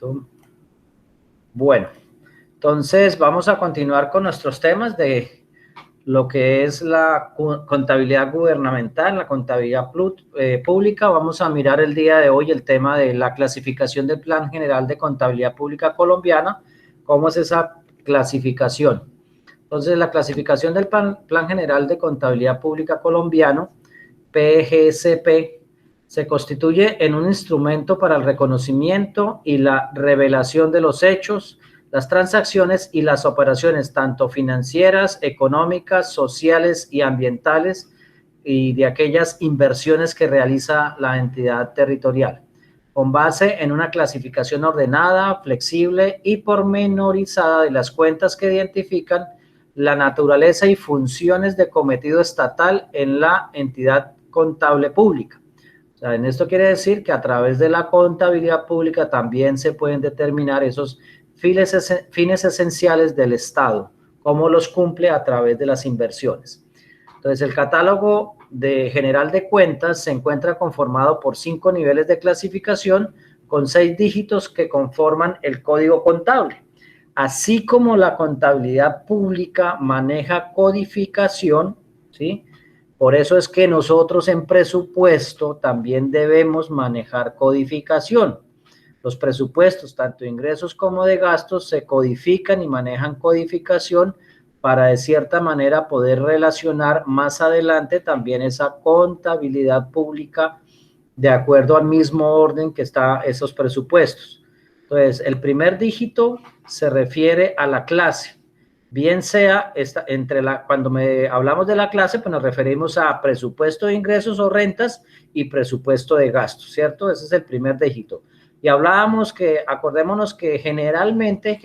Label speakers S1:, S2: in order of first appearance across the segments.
S1: momento. Bueno, entonces vamos a continuar con nuestros temas de lo que es la contabilidad gubernamental, la contabilidad pública. Vamos a mirar el día de hoy el tema de la clasificación del Plan General de Contabilidad Pública Colombiana. ¿Cómo es esa clasificación? Entonces, la clasificación del Plan General de Contabilidad Pública Colombiano, PGCP, se constituye en un instrumento para el reconocimiento y la revelación de los hechos, las transacciones y las operaciones tanto financieras, económicas, sociales y ambientales y de aquellas inversiones que realiza la entidad territorial, con base en una clasificación ordenada, flexible y pormenorizada de las cuentas que identifican la naturaleza y funciones de cometido estatal en la entidad contable pública. O sea, en esto quiere decir que a través de la contabilidad pública también se pueden determinar esos fines esenciales del Estado, cómo los cumple a través de las inversiones. Entonces, el catálogo general de cuentas se encuentra conformado por 5 niveles de clasificación con 6 dígitos que conforman el código contable. Así como la contabilidad pública maneja codificación, ¿sí? Por eso es que nosotros en presupuesto también debemos manejar codificación. Los presupuestos, tanto de ingresos como de gastos, se codifican y manejan codificación para de cierta manera poder relacionar más adelante también esa contabilidad pública de acuerdo al mismo orden que están esos presupuestos. Entonces, el primer dígito se refiere a la clase, bien sea cuando hablamos de la clase, pues nos referimos a presupuesto de ingresos o rentas y presupuesto de gastos, ¿cierto? Ese es el primer dígito. Y hablábamos acordémonos que generalmente,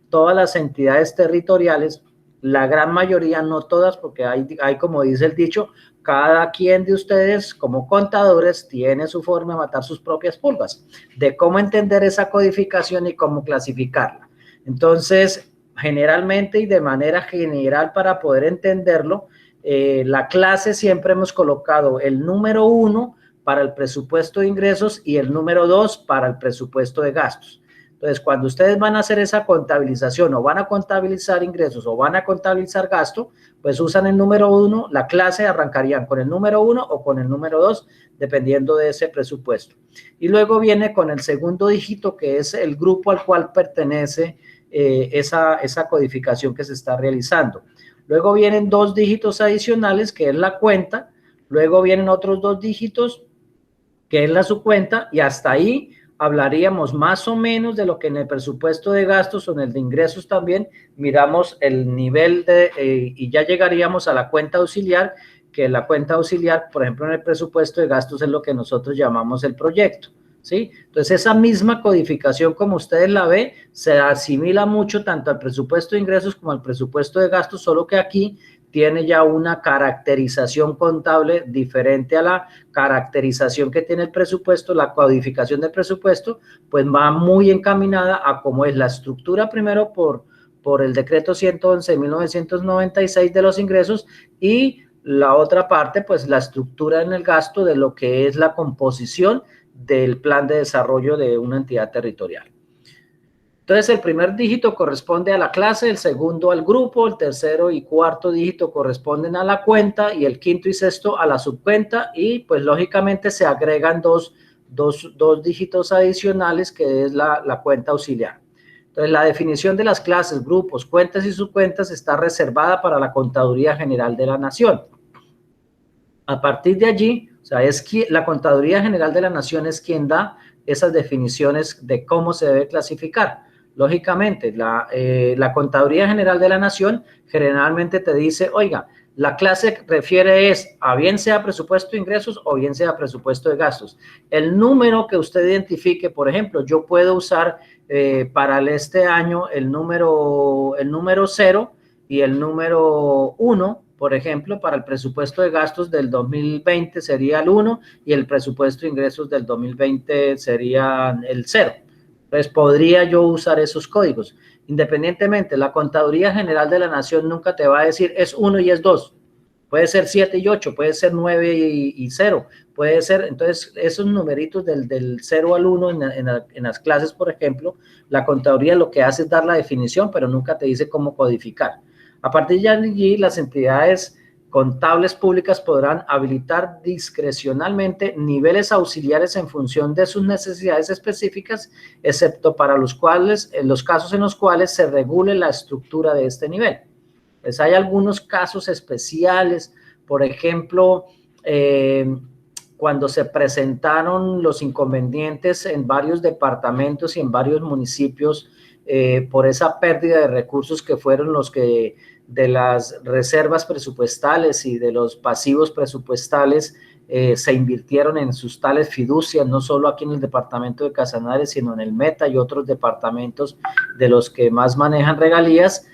S1: todas las entidades territoriales, la gran mayoría, no todas, porque hay como dice el dicho, cada quien de ustedes como contadores tiene su forma de matar sus propias pulgas, de cómo entender esa codificación y cómo clasificarla. Entonces, generalmente y de manera general para poder entenderlo, la clase siempre hemos colocado el número 1 para el presupuesto de ingresos y el número 2 para el presupuesto de gastos. Entonces, cuando ustedes van a hacer esa contabilización o van a contabilizar ingresos o van a contabilizar gasto, pues usan el número 1, la clase arrancarían con el número 1 o con el número 2, dependiendo de ese presupuesto. Y luego viene con el segundo dígito, que es el grupo al cual pertenece esa codificación que se está realizando. Luego vienen 2 dígitos adicionales, que es la cuenta. Luego vienen otros 2 dígitos, que es la subcuenta, y hasta ahí hablaríamos más o menos de lo que en el presupuesto de gastos o en el de ingresos también miramos el nivel y ya llegaríamos a la cuenta auxiliar, que la cuenta auxiliar, por ejemplo, en el presupuesto de gastos es lo que nosotros llamamos el proyecto, ¿sí? Entonces, esa misma codificación, como ustedes la ven, se asimila mucho tanto al presupuesto de ingresos como al presupuesto de gastos, solo que aquí tiene ya una caracterización contable diferente a la caracterización que tiene el presupuesto. La codificación del presupuesto, pues va muy encaminada a cómo es la estructura, primero por el decreto 111 de 1996 de los ingresos, y la otra parte, pues la estructura en el gasto de lo que es la composición del plan de desarrollo de una entidad territorial. Entonces, el primer dígito corresponde a la clase, el segundo al grupo, el tercero y cuarto dígito corresponden a la cuenta y el quinto y sexto a la subcuenta, y pues lógicamente se agregan dos dígitos adicionales, que es la cuenta auxiliar. Entonces, la definición de las clases, grupos, cuentas y subcuentas está reservada para la Contaduría General de la Nación. A partir de allí, o sea, la Contaduría General de la Nación es quien da esas definiciones de cómo se debe clasificar. Lógicamente, la Contaduría General de la Nación generalmente te dice, oiga, la clase refiere a bien sea presupuesto de ingresos o bien sea presupuesto de gastos. El número que usted identifique, por ejemplo, yo puedo usar para este año el número 0 y el número 1, por ejemplo, para el presupuesto de gastos del 2020 sería el 1 y el presupuesto de ingresos del 2020 sería el 0. Entonces, podría yo usar esos códigos. Independientemente, la Contaduría General de la Nación nunca te va a decir es 1 y es 2. Puede ser 7 y 8, puede ser 9 y 0, puede ser, entonces esos numeritos del 0 al 1 en las clases, por ejemplo, la contaduría lo que hace es dar la definición, pero nunca te dice cómo codificar. A partir de allí, las entidades contables públicas podrán habilitar discrecionalmente niveles auxiliares en función de sus necesidades específicas, excepto para los casos en los cuales se regule la estructura de este nivel. Pues hay algunos casos especiales, por ejemplo, cuando se presentaron los inconvenientes en varios departamentos y en varios municipios por esa pérdida de recursos que fueron los que de las reservas presupuestales y de los pasivos presupuestales se invirtieron en sus tales fiducias, no solo aquí en el departamento de Casanare, sino en el Meta y otros departamentos de los que más manejan regalías.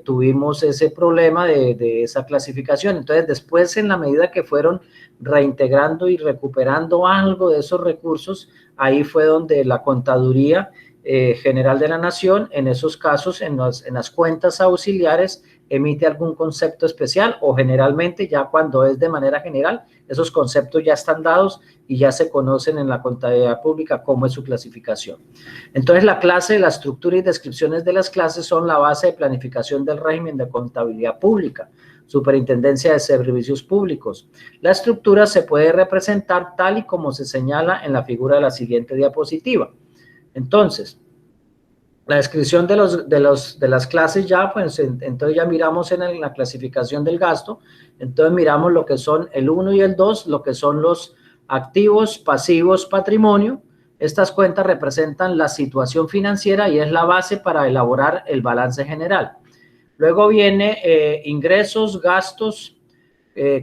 S1: Tuvimos ese problema de esa clasificación. Entonces, después, en la medida que fueron reintegrando y recuperando algo de esos recursos, ahí fue donde la Contaduría General de la Nación, en esos casos, en las cuentas auxiliares, emite algún concepto especial, o generalmente ya cuando es de manera general, esos conceptos ya están dados y ya se conocen en la contabilidad pública cómo es su clasificación. Entonces, la clase, la estructura y descripciones de las clases son la base de planificación del régimen de contabilidad pública, Superintendencia de Servicios Públicos. La estructura se puede representar tal y como se señala en la figura de la siguiente diapositiva. Entonces, la descripción de las clases ya, pues entonces ya miramos en la clasificación del gasto, entonces miramos lo que son el 1 y el 2, lo que son los activos, pasivos, patrimonio. Estas cuentas representan la situación financiera y es la base para elaborar el balance general. Luego viene ingresos, gastos,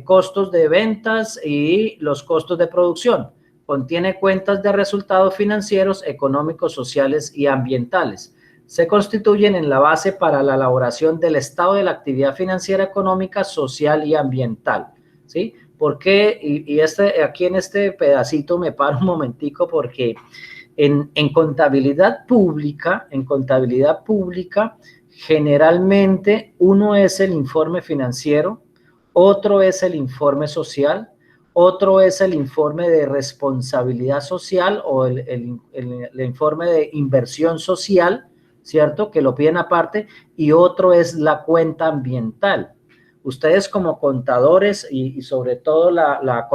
S1: costos de ventas y los costos de producción. Contiene cuentas de resultados financieros, económicos, sociales y ambientales. Se constituyen en la base para la elaboración del estado de la actividad financiera, económica, social y ambiental, ¿sí? ¿Por qué? Y aquí en este pedacito me paro un momentico porque en contabilidad pública, generalmente uno es el informe financiero, otro es el informe social, otro es el informe de responsabilidad social o el informe de inversión social, ¿cierto? Que lo piden aparte, y otro es la cuenta ambiental. Ustedes como contadores y sobre todo la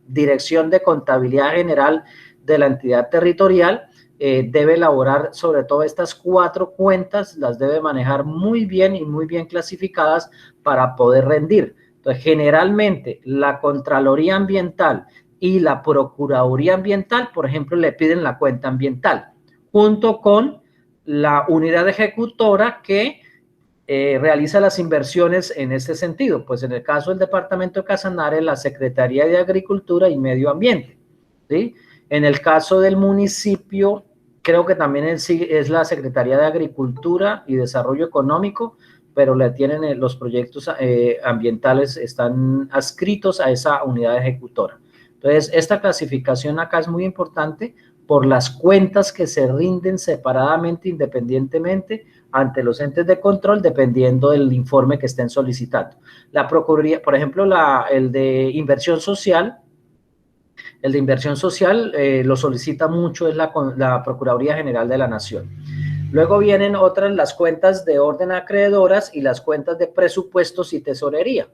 S1: Dirección de Contabilidad General de la entidad territorial debe elaborar sobre todo estas 4 cuentas, las debe manejar muy bien y muy bien clasificadas para poder rendir. Entonces, generalmente la Contraloría Ambiental y la Procuraduría Ambiental, por ejemplo, le piden la cuenta ambiental, junto con la unidad ejecutora que realiza las inversiones en este sentido. Pues en el caso del departamento de Casanare, la Secretaría de Agricultura y Medio Ambiente, ¿sí? En el caso del municipio, creo que también es la Secretaría de Agricultura y Desarrollo Económico, pero le tienen los proyectos ambientales, están adscritos a esa unidad ejecutora. Entonces, esta clasificación acá es muy importante por las cuentas que se rinden separadamente, independientemente, ante los entes de control, dependiendo del informe que estén solicitando. La Procuraduría, por ejemplo, el de inversión social, lo solicita mucho, es la Procuraduría General de la Nación. Luego vienen otras, las cuentas de orden acreedoras y las cuentas de presupuestos y tesorería.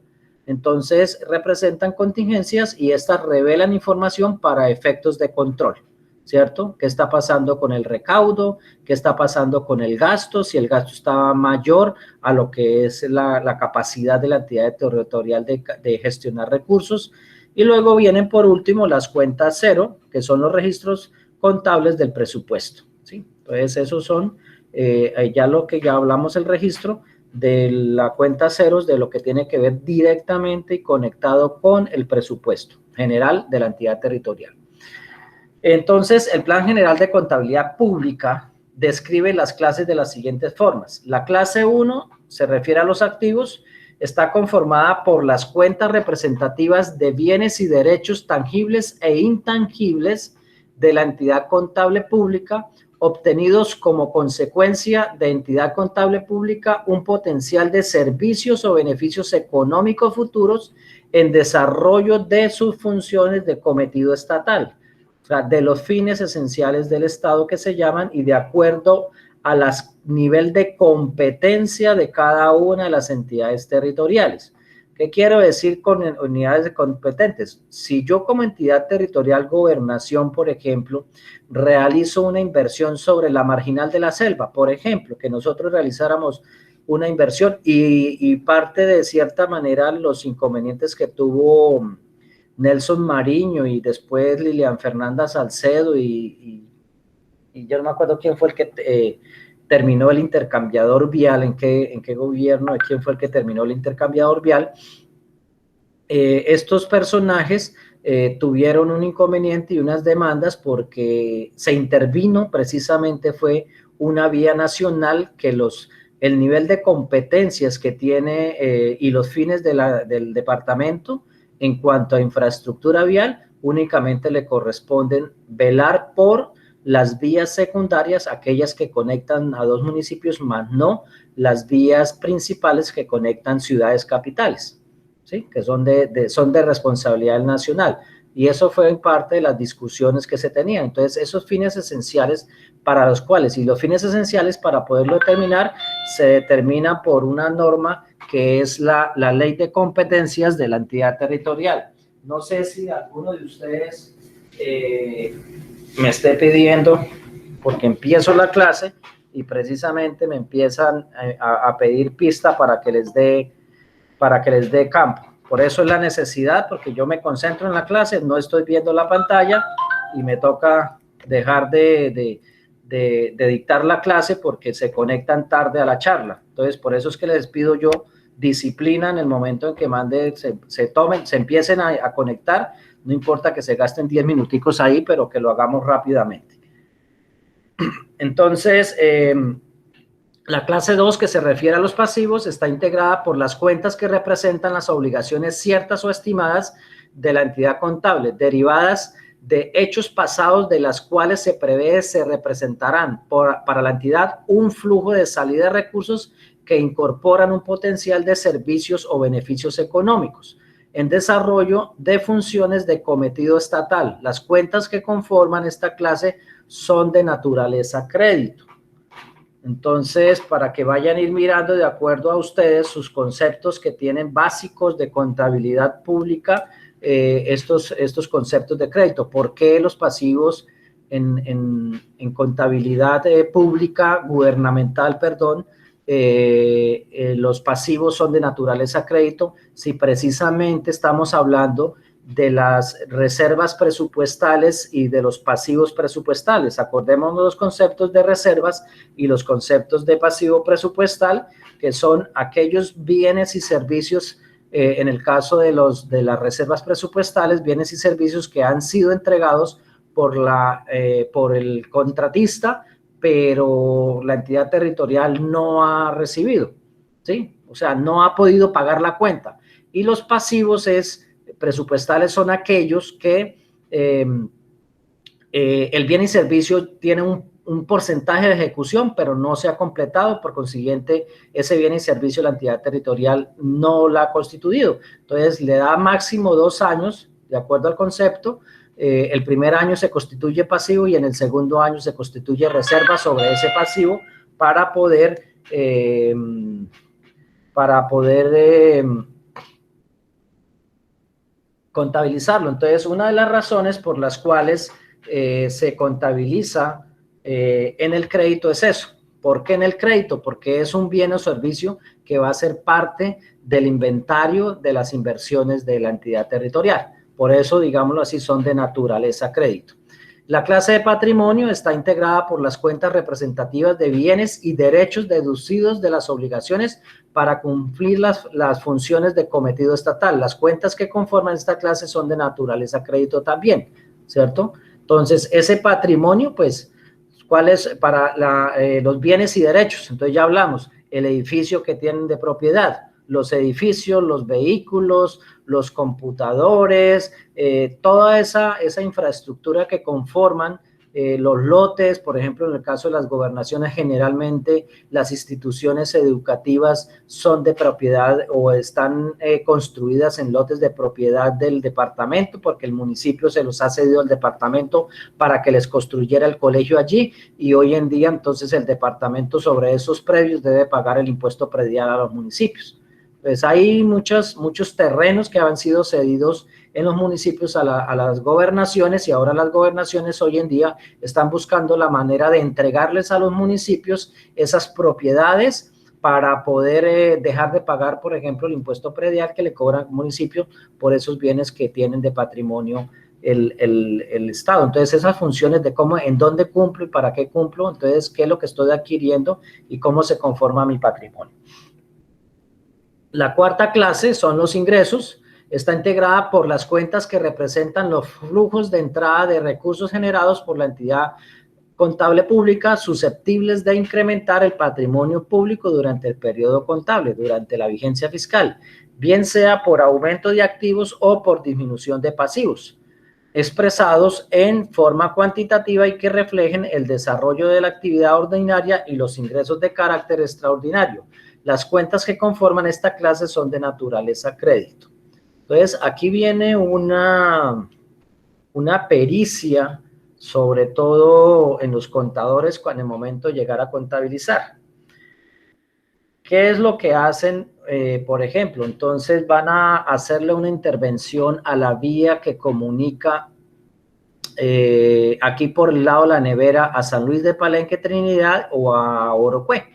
S1: Entonces, representan contingencias y estas revelan información para efectos de control, ¿cierto? ¿Qué está pasando con el recaudo? ¿Qué está pasando con el gasto? Si el gasto está mayor a lo que es la capacidad de la entidad territorial de gestionar recursos. Y luego vienen, por último, las cuentas cero, que son los registros contables del presupuesto, ¿sí? Entonces, esos son ya lo que ya hablamos, el registro de la cuenta ceros, de lo que tiene que ver directamente y conectado con el presupuesto general de la entidad territorial. Entonces, el Plan General de Contabilidad Pública describe las clases de las siguientes formas. La clase 1 se refiere a los activos, está conformada por las cuentas representativas de bienes y derechos tangibles e intangibles de la entidad contable pública obtenidos como consecuencia de entidad contable pública un potencial de servicios o beneficios económicos futuros en desarrollo de sus funciones de cometido estatal, o sea, de los fines esenciales del Estado que se llaman y de acuerdo a las nivel de competencia de cada una de las entidades territoriales. ¿Qué quiero decir con unidades competentes? Si yo como entidad territorial, gobernación, por ejemplo, realizo una inversión sobre la marginal de la selva, por ejemplo, que nosotros realizáramos una inversión y parte de cierta manera los inconvenientes que tuvo Nelson Mariño y después Lilian Fernanda Salcedo y yo no me acuerdo quién fue el que terminó el intercambiador vial, en qué gobierno, quién fue el que terminó el intercambiador vial. Estos personajes tuvieron un inconveniente y unas demandas porque se intervino, precisamente fue una vía nacional que el nivel de competencias que tiene y los fines del departamento en cuanto a infraestructura vial únicamente le corresponden velar por las vías secundarias, aquellas que conectan a dos municipios, más no las vías principales que conectan ciudades capitales, ¿sí? Que son de responsabilidad nacional. Y eso fue en parte de las discusiones que se tenían. Entonces, esos fines esenciales para los cuales, y los fines esenciales para poderlo determinar, se determinan por una norma que es la ley de competencias de la entidad territorial. No sé si alguno de ustedes me esté pidiendo, porque empiezo la clase y precisamente me empiezan a pedir pista para que les dé campo. Por eso es la necesidad, porque yo me concentro en la clase, no estoy viendo la pantalla y me toca dejar de dictar la clase porque se conectan tarde a la charla. Entonces, por eso es que les pido yo disciplina en el momento en que se empiecen a conectar. No importa que se gasten 10 minuticos ahí, pero que lo hagamos rápidamente. Entonces, la clase 2, que se refiere a los pasivos, está integrada por las cuentas que representan las obligaciones ciertas o estimadas de la entidad contable, derivadas de hechos pasados de las cuales se prevé se representarán para la entidad un flujo de salida de recursos que incorporan un potencial de servicios o beneficios económicos en desarrollo de funciones de cometido estatal. Las cuentas que conforman esta clase son de naturaleza crédito. Entonces, para que vayan a ir mirando de acuerdo a ustedes sus conceptos que tienen básicos de contabilidad pública, estos conceptos de crédito. ¿Por qué los pasivos en contabilidad pública, gubernamental, perdón, los pasivos son de naturaleza crédito? Si precisamente estamos hablando de las reservas presupuestales y de los pasivos presupuestales. Acordémonos los conceptos de reservas y los conceptos de pasivo presupuestal, que son aquellos bienes y servicios, en el caso de las reservas presupuestales, bienes y servicios que han sido entregados por el contratista, pero la entidad territorial no ha recibido, ¿sí? O sea, no ha podido pagar la cuenta. Y los pasivos presupuestales son aquellos que el bien y servicio tiene un porcentaje de ejecución, pero no se ha completado, por consiguiente, ese bien y servicio la entidad territorial no la ha constituido. Entonces, le da máximo 2 años, de acuerdo al concepto. El primer año se constituye pasivo y en el segundo año se constituye reserva sobre ese pasivo para poder contabilizarlo. Entonces, una de las razones por las cuales se contabiliza en el crédito es eso. ¿Por qué en el crédito? Porque es un bien o servicio que va a ser parte del inventario de las inversiones de la entidad territorial. Por eso, digámoslo así, son de naturaleza crédito. La clase de patrimonio está integrada por las cuentas representativas de bienes y derechos deducidos de las obligaciones para cumplir las funciones de cometido estatal. Las cuentas que conforman esta clase son de naturaleza crédito también, ¿cierto? Entonces, ese patrimonio, pues, ¿cuál es para los bienes y derechos? Entonces ya hablamos, el edificio que tienen de propiedad, los edificios, los vehículos, los computadores, toda esa infraestructura que conforman los lotes, por ejemplo, en el caso de las gobernaciones, generalmente las instituciones educativas son de propiedad o están construidas en lotes de propiedad del departamento, porque el municipio se los ha cedido al departamento para que les construyera el colegio allí, y hoy en día entonces el departamento sobre esos predios debe pagar el impuesto predial a los municipios. Pues hay muchos terrenos que han sido cedidos en los municipios a las gobernaciones, y ahora las gobernaciones hoy en día están buscando la manera de entregarles a los municipios esas propiedades para poder dejar de pagar, por ejemplo, el impuesto predial que le cobra al municipio por esos bienes que tienen de patrimonio el Estado. Entonces, esas funciones de cómo, en dónde cumplo y para qué cumplo, entonces, qué es lo que estoy adquiriendo y cómo se conforma mi patrimonio. La cuarta clase son los ingresos. Está integrada por las cuentas que representan los flujos de entrada de recursos generados por la entidad contable pública susceptibles de incrementar el patrimonio público durante el periodo contable, durante la vigencia fiscal, bien sea por aumento de activos o por disminución de pasivos, expresados en forma cuantitativa y que reflejen el desarrollo de la actividad ordinaria y los ingresos de carácter extraordinario. Las cuentas que conforman esta clase son de naturaleza crédito. Entonces, aquí viene una pericia, sobre todo en los contadores, cuando en el momento de llegar a contabilizar. ¿Qué es lo que hacen? Por ejemplo, entonces van a hacerle una intervención a la vía que comunica aquí por el lado de la nevera a San Luis de Palenque, Trinidad, o a Orocue.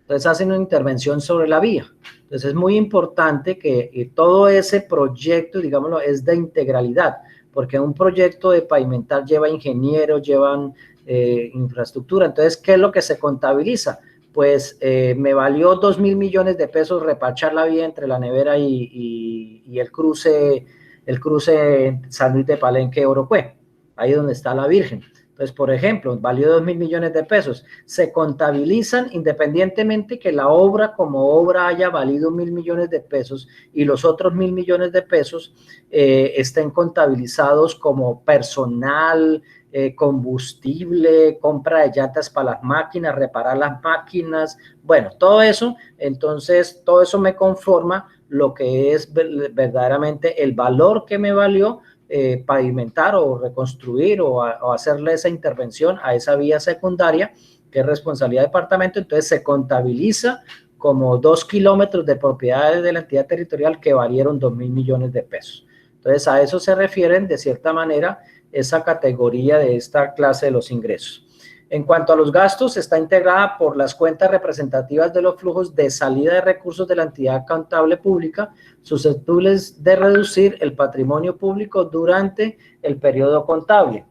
S1: Entonces hacen una intervención sobre la vía. Entonces es muy importante que todo ese proyecto, digámoslo, es de integralidad, porque un proyecto de pavimentar lleva ingenieros, llevan infraestructura. Entonces, ¿qué es lo que se contabiliza? Pues me valió 2.000 millones de pesos repachar la vía entre la nevera y el cruce San Luis de Palenque, Orocue, ahí donde está la Virgen. Entonces, por ejemplo, valió 2.000 millones de pesos. Se contabilizan independientemente que la obra como obra haya valido 1.000 millones de pesos y los otros 1.000 millones de pesos estén contabilizados como personal, combustible, compra de llantas para las máquinas, reparar las máquinas, bueno, todo eso. Entonces, todo eso me conforma lo que es verdaderamente el valor que me valió pavimentar o reconstruir o hacerle esa intervención a esa vía secundaria, que es responsabilidad del departamento. Entonces se contabiliza como 2 kilómetros de propiedades de la entidad territorial que valieron 2.000 millones de pesos. Entonces a eso se refieren de cierta manera esa categoría de esta clase de los ingresos. En cuanto a los gastos, está integrada por las cuentas representativas de los flujos de salida de recursos de la entidad contable pública, susceptibles de reducir el patrimonio público durante el periodo contable.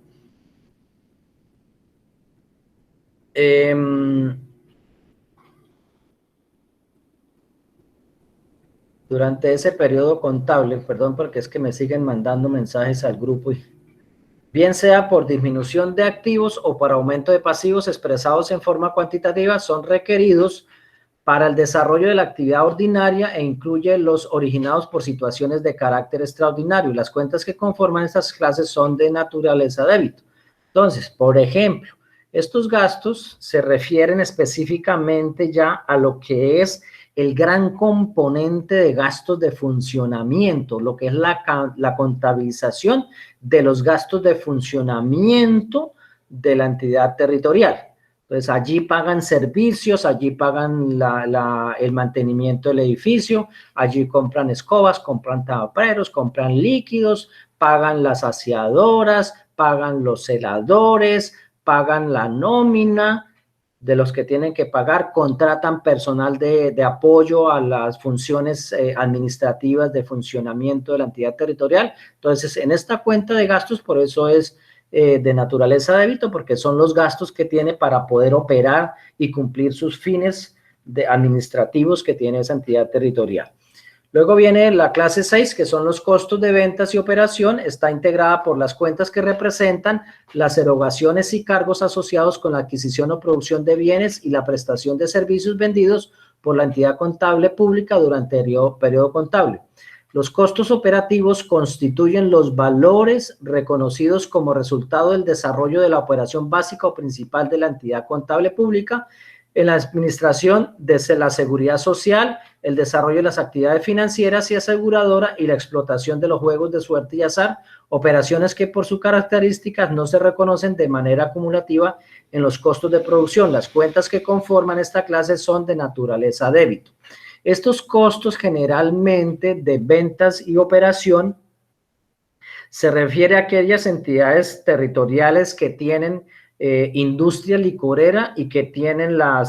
S1: Durante ese periodo contable, perdón, porque es que me siguen mandando mensajes al grupo, bien sea por disminución de activos o por aumento de pasivos expresados en forma cuantitativa, son requeridos para el desarrollo de la actividad ordinaria e incluye los originados por situaciones de carácter extraordinario. Las cuentas que conforman estas clases son de naturaleza débito. Entonces, por ejemplo, estos gastos se refieren específicamente ya a lo que es el gran componente de gastos de funcionamiento, lo que es la contabilización de los gastos de funcionamiento de la entidad territorial. Entonces, allí pagan servicios, allí pagan el mantenimiento del edificio, allí compran escobas, compran taperos, compran líquidos, pagan las aseadoras, pagan los celadores, pagan la nómina de los que tienen que pagar, contratan personal de apoyo a las funciones administrativas de funcionamiento de la entidad territorial. Entonces, en esta cuenta de gastos, por eso es de naturaleza débito, porque son los gastos que tiene para poder operar y cumplir sus fines administrativos que tiene esa entidad territorial. Luego viene la clase 6, que son los costos de ventas y operación. Está integrada por las cuentas que representan las erogaciones y cargos asociados con la adquisición o producción de bienes y la prestación de servicios vendidos por la entidad contable pública durante el periodo contable. Los costos operativos constituyen los valores reconocidos como resultado del desarrollo de la operación básica o principal de la entidad contable pública en la administración desde la seguridad social, el desarrollo de las actividades financieras y aseguradoras y la explotación de los juegos de suerte y azar, operaciones que por sus características no se reconocen de manera acumulativa en los costos de producción. Las cuentas que conforman esta clase son de naturaleza débito. Estos costos generalmente de ventas y operación se refiere a aquellas entidades territoriales que tienen industria licorera y que tienen la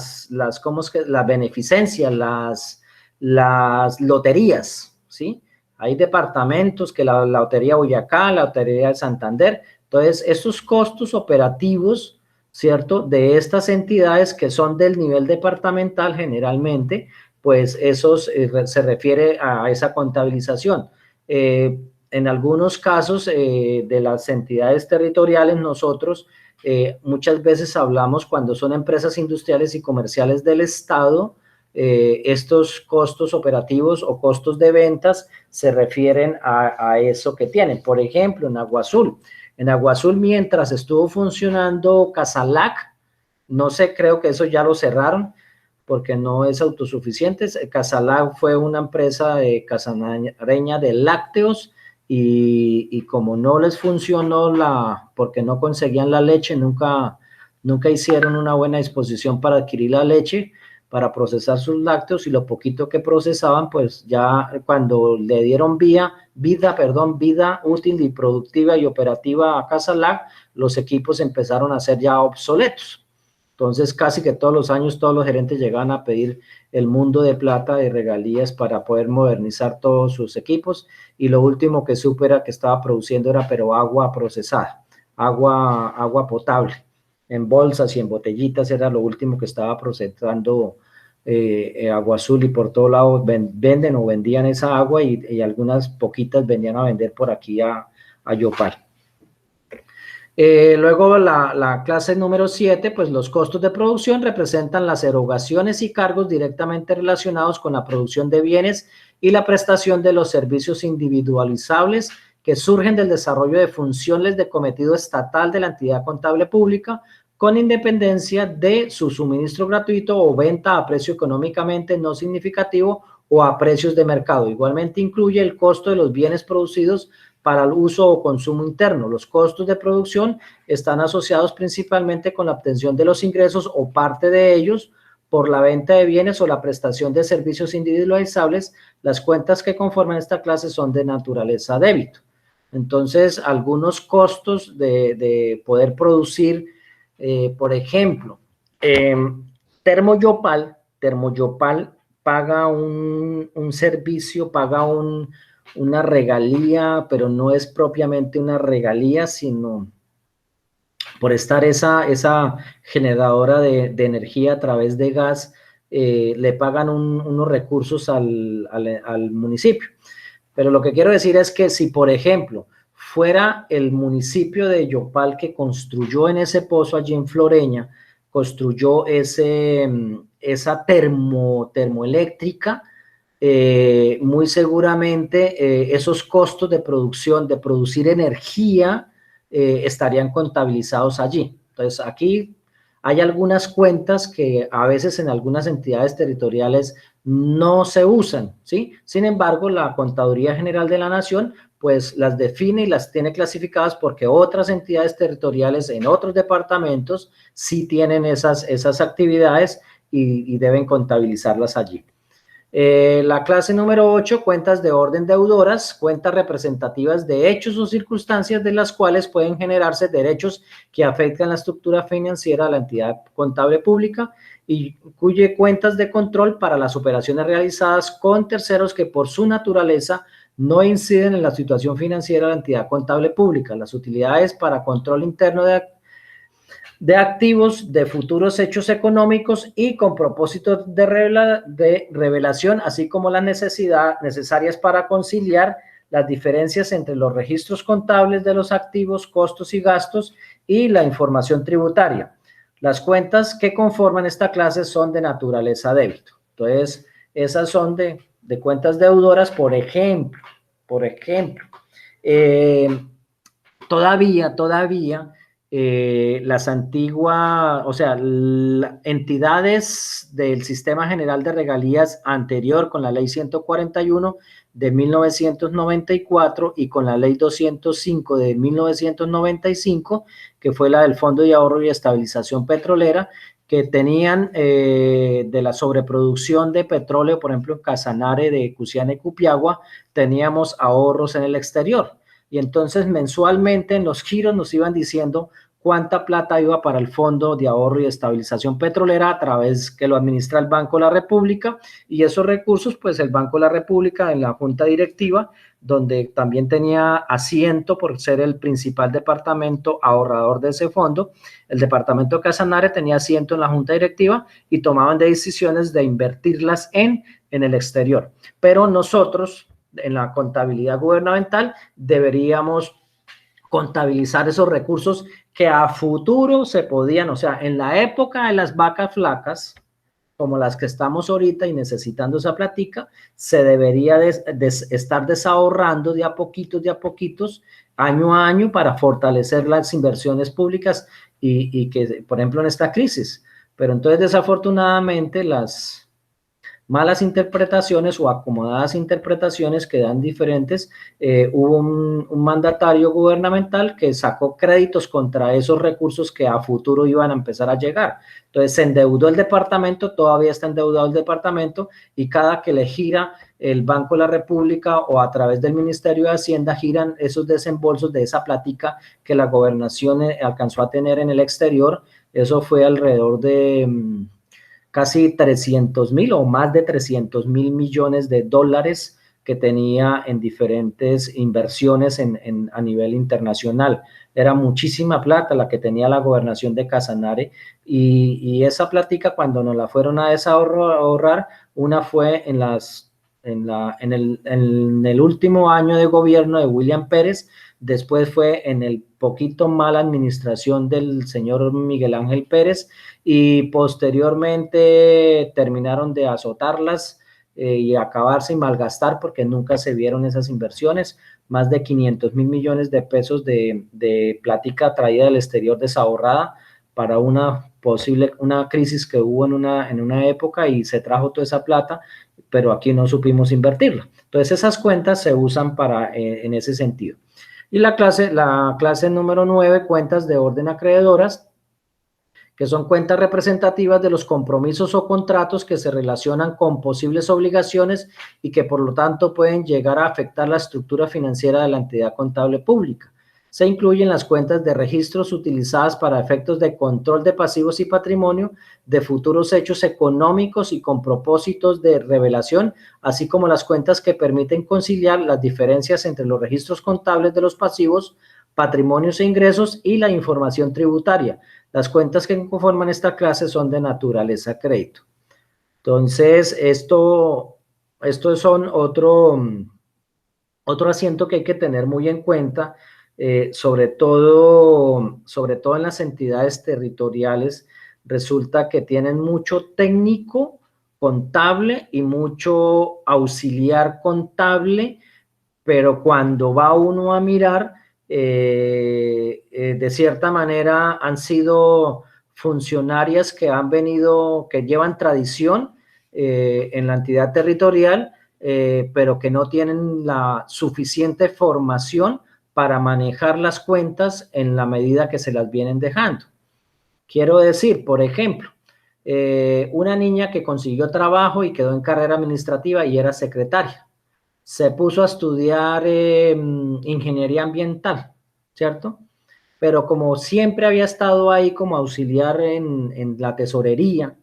S1: beneficencia, las loterías, ¿sí? Hay departamentos que la Lotería Boyacá, la Lotería de Santander. Entonces, esos costos operativos, ¿cierto?, de estas entidades que son del nivel departamental generalmente, pues esos se refiere a esa contabilización. En algunos casos de las entidades territoriales, nosotros muchas veces hablamos cuando son empresas industriales y comerciales del Estado, estos costos operativos o costos de ventas se refieren a eso que tienen. Por ejemplo, en Agua Azul. En Agua Azul, mientras estuvo funcionando Casalac, no sé, creo que eso ya lo cerraron, porque no es autosuficiente. Casalac fue una empresa casanare de lácteos y como no les funcionó porque no conseguían la leche, nunca hicieron una buena disposición para adquirir la leche, para procesar sus lácteos, y lo poquito que procesaban, pues ya cuando le dieron vida útil y productiva y operativa a Casalac, los equipos empezaron a ser ya obsoletos. Entonces, casi que todos los años, todos los gerentes llegaban a pedir el mundo de plata de regalías para poder modernizar todos sus equipos, y lo último que supe era que estaba produciendo pero agua procesada, agua potable, en bolsas y en botellitas, era lo último que estaba procesando Agua Azul, y por todo lado venden o vendían esa agua, y algunas poquitas venían a vender por aquí a Yopal. Luego la clase número 7, pues los costos de producción representan las erogaciones y cargos directamente relacionados con la producción de bienes y la prestación de los servicios individualizables que surgen del desarrollo de funciones de cometido estatal de la entidad contable pública, con independencia de su suministro gratuito o venta a precio económicamente no significativo o a precios de mercado. Igualmente incluye el costo de los bienes producidos para el uso o consumo interno. Los costos de producción están asociados principalmente con la obtención de los ingresos o parte de ellos por la venta de bienes o la prestación de servicios individualizables. Las cuentas que conforman esta clase son de naturaleza débito. Entonces, algunos costos de poder producir, por ejemplo, Termoyopal paga un servicio, paga una regalía, pero no es propiamente una regalía, sino por estar esa generadora de energía a través de gas, le pagan unos recursos al municipio. Pero lo que quiero decir es que si, por ejemplo, fuera el municipio de Yopal que construyó en ese pozo allí en Floreña, construyó esa termoeléctrica, muy seguramente esos costos de producción, de producir energía, estarían contabilizados allí. Entonces, aquí hay algunas cuentas que a veces en algunas entidades territoriales no se usan, ¿sí? Sin embargo, la Contaduría General de la Nación, pues las define y las tiene clasificadas porque otras entidades territoriales en otros departamentos sí tienen esas actividades y deben contabilizarlas allí. La clase número 8, cuentas de orden deudoras, cuentas representativas de hechos o circunstancias de las cuales pueden generarse derechos que afectan la estructura financiera de la entidad contable pública, y cuye cuentas de control para las operaciones realizadas con terceros que por su naturaleza no inciden en la situación financiera de la entidad contable pública. Las utilidades para control interno de activos, de futuros hechos económicos y con propósito de revelación, así como las necesarias para conciliar las diferencias entre los registros contables de los activos, costos y gastos y la información tributaria. Las cuentas que conforman esta clase son de naturaleza débito. Entonces, esas son de cuentas deudoras, por ejemplo. Por ejemplo, eh, todavía las antiguas, o sea, entidades del Sistema General de Regalías anterior con la Ley 141 de 1994 y con la Ley 205 de 1995, que fue la del Fondo de Ahorro y Estabilización Petrolera, que tenían de la sobreproducción de petróleo, por ejemplo, en Casanare de Cusiana y Cupiagua, teníamos ahorros en el exterior. Y entonces mensualmente en los giros nos iban diciendo cuánta plata iba para el Fondo de Ahorro y Estabilización Petrolera a través que lo administra el Banco de la República, y esos recursos, pues el Banco de la República en la Junta Directiva, donde también tenía asiento por ser el principal departamento ahorrador de ese fondo, el departamento de Casanare tenía asiento en la Junta Directiva y tomaban decisiones de invertirlas en el exterior. Pero nosotros, en la contabilidad gubernamental, deberíamos contabilizar esos recursos que a futuro se podían, o sea, en la época de las vacas flacas, como las que estamos ahorita y necesitando esa platica, se debería estar desahorrando de a poquitos, año a año, para fortalecer las inversiones públicas y que, por ejemplo, en esta crisis. Pero entonces, desafortunadamente, las malas interpretaciones o acomodadas interpretaciones que dan diferentes, hubo un mandatario gubernamental que sacó créditos contra esos recursos que a futuro iban a empezar a llegar. Entonces se endeudó el departamento, todavía está endeudado el departamento, y cada que le gira el Banco de la República o a través del Ministerio de Hacienda giran esos desembolsos de esa plática que la gobernación alcanzó a tener en el exterior. Eso fue alrededor de casi 300.000 o más de 300.000 millones de dólares que tenía en diferentes inversiones a nivel internacional. Era muchísima plata la que tenía la gobernación de Casanare, y esa plática, cuando nos la fueron a desahorrar, una fue en el último año de gobierno de William Pérez, después fue en el poquito mala administración del señor Miguel Ángel Pérez, y posteriormente terminaron de azotarlas y acabarse y malgastar, porque nunca se vieron esas inversiones. Más de 500.000 millones de pesos de plática traída del exterior desahorrada para una crisis que hubo en una época, y se trajo toda esa plata, pero aquí no supimos invertirla. Entonces esas cuentas se usan en ese sentido. Y la clase número 9, cuentas de orden acreedoras, que son cuentas representativas de los compromisos o contratos que se relacionan con posibles obligaciones y que por lo tanto pueden llegar a afectar la estructura financiera de la entidad contable pública. Se incluyen las cuentas de registros utilizadas para efectos de control de pasivos y patrimonio, de futuros hechos económicos y con propósitos de revelación, así como las cuentas que permiten conciliar las diferencias entre los registros contables de los pasivos, patrimonios e ingresos y la información tributaria. Las cuentas que conforman esta clase son de naturaleza crédito. Entonces, esto son otro asiento que hay que tener muy en cuenta, sobre todo en las entidades territoriales. Resulta que tienen mucho técnico contable y mucho auxiliar contable, pero cuando va uno a mirar, de cierta manera han sido funcionarias que llevan tradición en la entidad territorial, pero que no tienen la suficiente formación para manejar las cuentas en la medida que se las vienen dejando. Quiero decir, por ejemplo, una niña que consiguió trabajo y quedó en carrera administrativa y era secretaria, se puso a estudiar ingeniería ambiental, ¿cierto? Pero como siempre había estado ahí como auxiliar en la tesorería,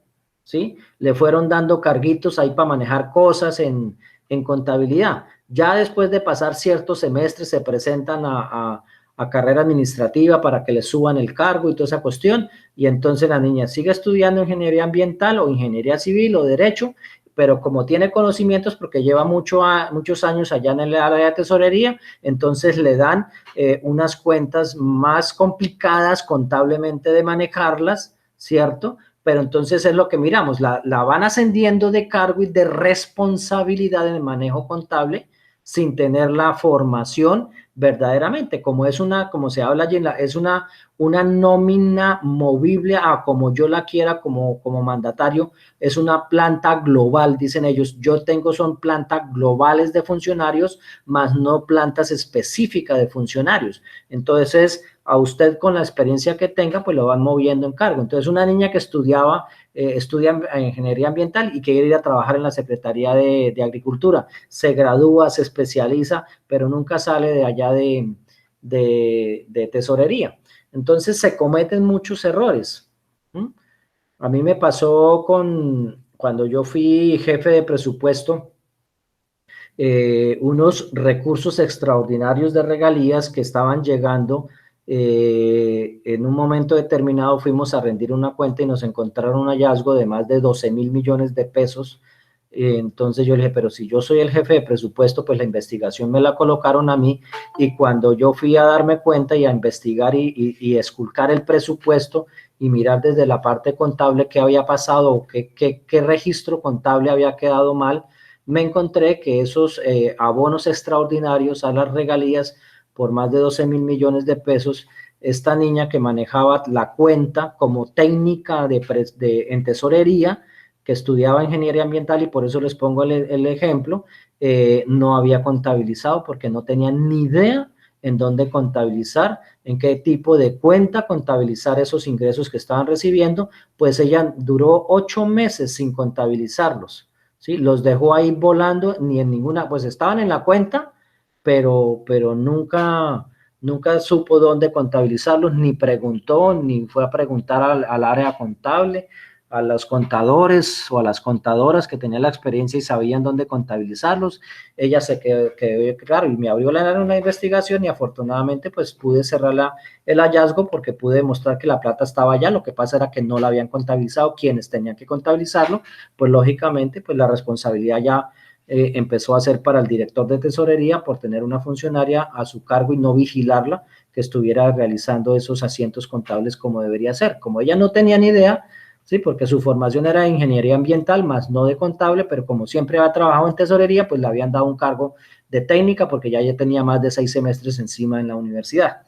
S1: ¿sí? Le fueron dando carguitos ahí para manejar cosas en contabilidad. Ya después de pasar ciertos semestres se presentan a carrera administrativa para que le suban el cargo y toda esa cuestión, y entonces la niña sigue estudiando ingeniería ambiental o ingeniería civil o derecho, pero como tiene conocimientos porque lleva muchos años allá en el área de tesorería, entonces le dan unas cuentas más complicadas contablemente de manejarlas, ¿cierto? Pero entonces es lo que miramos, la van ascendiendo de cargo y de responsabilidad en el manejo contable, sin tener la formación verdaderamente, como se habla allí, es una nómina movible a como yo la quiera como mandatario, es una planta global, dicen ellos. Yo tengo son plantas globales de funcionarios, más no plantas específicas de funcionarios. Entonces, a usted con la experiencia que tenga, pues lo van moviendo en cargo. Entonces, una niña que estudia ingeniería ambiental y quiere ir a trabajar en la Secretaría de Agricultura, se gradúa, se especializa, pero nunca sale de allá de tesorería. Entonces se cometen muchos errores. A mí me pasó cuando yo fui jefe de presupuesto, unos recursos extraordinarios de regalías que estaban llegando. En un momento determinado fuimos a rendir una cuenta y nos encontraron un hallazgo de más de 12.000 millones de pesos. Entonces yo le dije, pero si yo soy el jefe de presupuesto, pues la investigación me la colocaron a mí, y cuando yo fui a darme cuenta y a investigar y esculcar el presupuesto y mirar desde la parte contable qué había pasado o qué registro contable había quedado mal, me encontré que esos abonos extraordinarios a las regalías por más de 12.000 millones de pesos, esta niña que manejaba la cuenta como técnica en tesorería, que estudiaba ingeniería ambiental, y por eso les pongo el ejemplo, no había contabilizado porque no tenía ni idea en dónde contabilizar, en qué tipo de cuenta contabilizar esos ingresos que estaban recibiendo. Pues ella duró 8 meses sin contabilizarlos, ¿sí? Los dejó ahí volando, ni en ninguna, pues estaban en la cuenta, pero nunca supo dónde contabilizarlos, ni preguntó, ni fue a preguntar al área contable, a los contadores o a las contadoras que tenían la experiencia y sabían dónde contabilizarlos. Ella se quedó claro, y me abrió una investigación, y afortunadamente pues pude cerrar el hallazgo porque pude demostrar que la plata estaba allá. Lo que pasa era que no la habían contabilizado quienes tenían que contabilizarlo. Pues lógicamente pues la responsabilidad ya empezó a ser para el director de tesorería por tener una funcionaria a su cargo y no vigilarla, que estuviera realizando esos asientos contables como debería ser. Como ella no tenía ni idea, sí, porque su formación era de ingeniería ambiental, más no de contable, pero como siempre había trabajado en tesorería, pues le habían dado un cargo de técnica porque ya tenía más de 6 semestres encima en la universidad.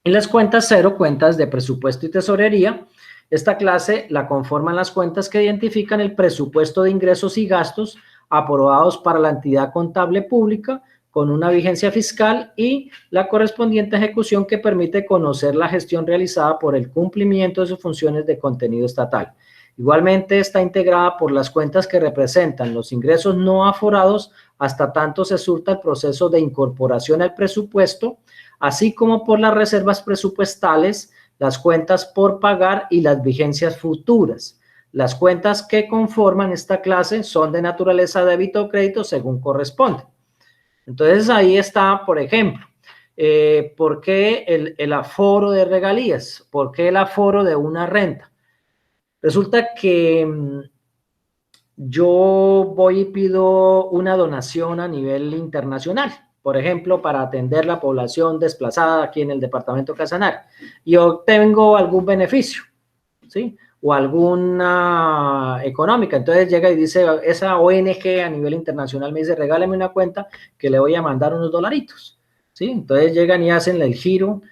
S1: Y las cuentas cero, cuentas de presupuesto y tesorería. Esta clase la conforman las cuentas que identifican el presupuesto de ingresos y gastos aprobados para la entidad contable pública con una vigencia fiscal, y la correspondiente ejecución que permite conocer la gestión realizada por el cumplimiento de sus funciones de contenido estatal. Igualmente está integrada por las cuentas que representan los ingresos no aforados hasta tanto se surta el proceso de incorporación al presupuesto, así como por las reservas presupuestales, las cuentas por pagar y las vigencias futuras. Las cuentas que conforman esta clase son de naturaleza débito o crédito según corresponde. Entonces ahí está, por ejemplo, ¿por qué el aforo de regalías? ¿Por qué el aforo de una renta? Resulta que yo voy y pido una donación a nivel internacional, por ejemplo, para atender la población desplazada aquí en el departamento de Casanare, y obtengo algún beneficio, ¿sí? O alguna económica. Entonces llega y dice, esa ONG a nivel internacional me dice, regáleme una cuenta que le voy a mandar unos dolaritos, ¿sí? Entonces llegan y hacen el giro,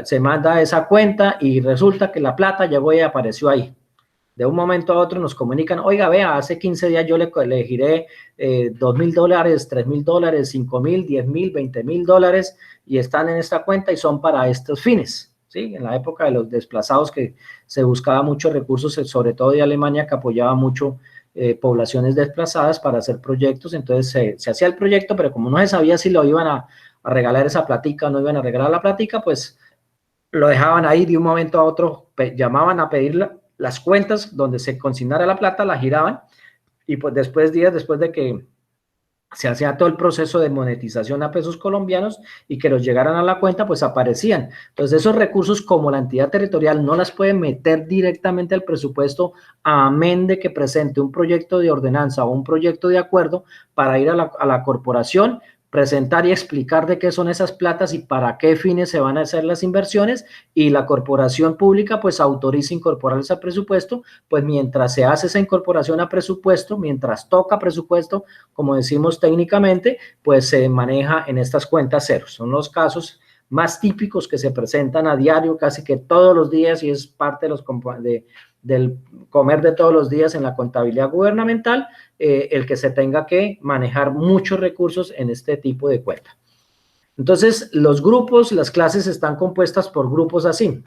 S1: se manda esa cuenta y resulta que la plata llegó y apareció ahí. De un momento a otro nos comunican, oiga, vea, hace 15 días yo le giré $2.000, $3.000, $5.000, $10.000, $20.000, y están en esta cuenta y son para estos fines, ¿sí? En la época de los desplazados, que se buscaba muchos recursos, sobre todo de Alemania, que apoyaba mucho poblaciones desplazadas para hacer proyectos. Entonces se hacía el proyecto, pero como no se sabía si lo iban a regalar esa platica o no iban a regalar la platica, pues lo dejaban ahí. De un momento a otro llamaban a pedir las cuentas donde se consignara la plata, la giraban, y pues días después de que se hacía todo el proceso de monetización a pesos colombianos y que los llegaran a la cuenta, pues aparecían. Entonces esos recursos, como la entidad territorial no las puede meter directamente al presupuesto, amén de que presente un proyecto de ordenanza o un proyecto de acuerdo para ir a la corporación, presentar y explicar de qué son esas platas y para qué fines se van a hacer las inversiones, y la corporación pública pues autoriza incorporarles al presupuesto. Pues mientras se hace esa incorporación a presupuesto, mientras toca presupuesto, como decimos técnicamente, pues se maneja en estas cuentas ceros. Son los casos más típicos que se presentan a diario, casi que todos los días, y es parte del comer de todos los días en la contabilidad gubernamental, el que se tenga que manejar muchos recursos en este tipo de cuenta. Entonces, los grupos, las clases están compuestas por grupos así.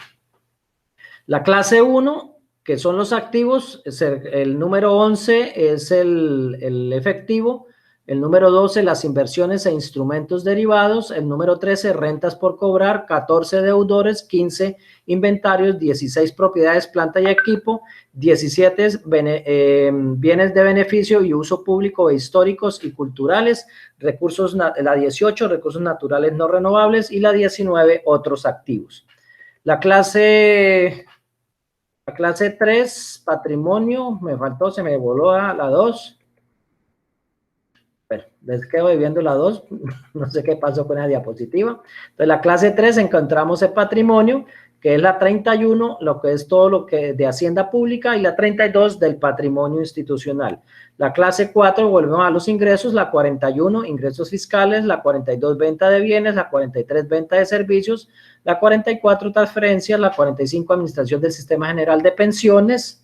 S1: La clase 1, que son los activos, el número 11 es el efectivo, el número 12 las inversiones e instrumentos derivados, el número 13 rentas por cobrar, 14 deudores, 15 inventarios, 16 propiedades, planta y equipo, 17 bienes de beneficio y uso público e históricos y culturales, la 18 recursos naturales no renovables y la 19 otros activos. La clase 3, patrimonio, me faltó, se me voló a la 2. Bueno, les quedo viendo la 2, no sé qué pasó con la diapositiva. Entonces, la clase 3 encontramos el patrimonio, que es la 31, lo que es todo lo que de Hacienda Pública, y la 32 del patrimonio institucional. La clase 4, volvemos a los ingresos, la 41, ingresos fiscales, la 42, venta de bienes, la 43, venta de servicios, la 44, transferencias, la 45, administración del Sistema General de Pensiones,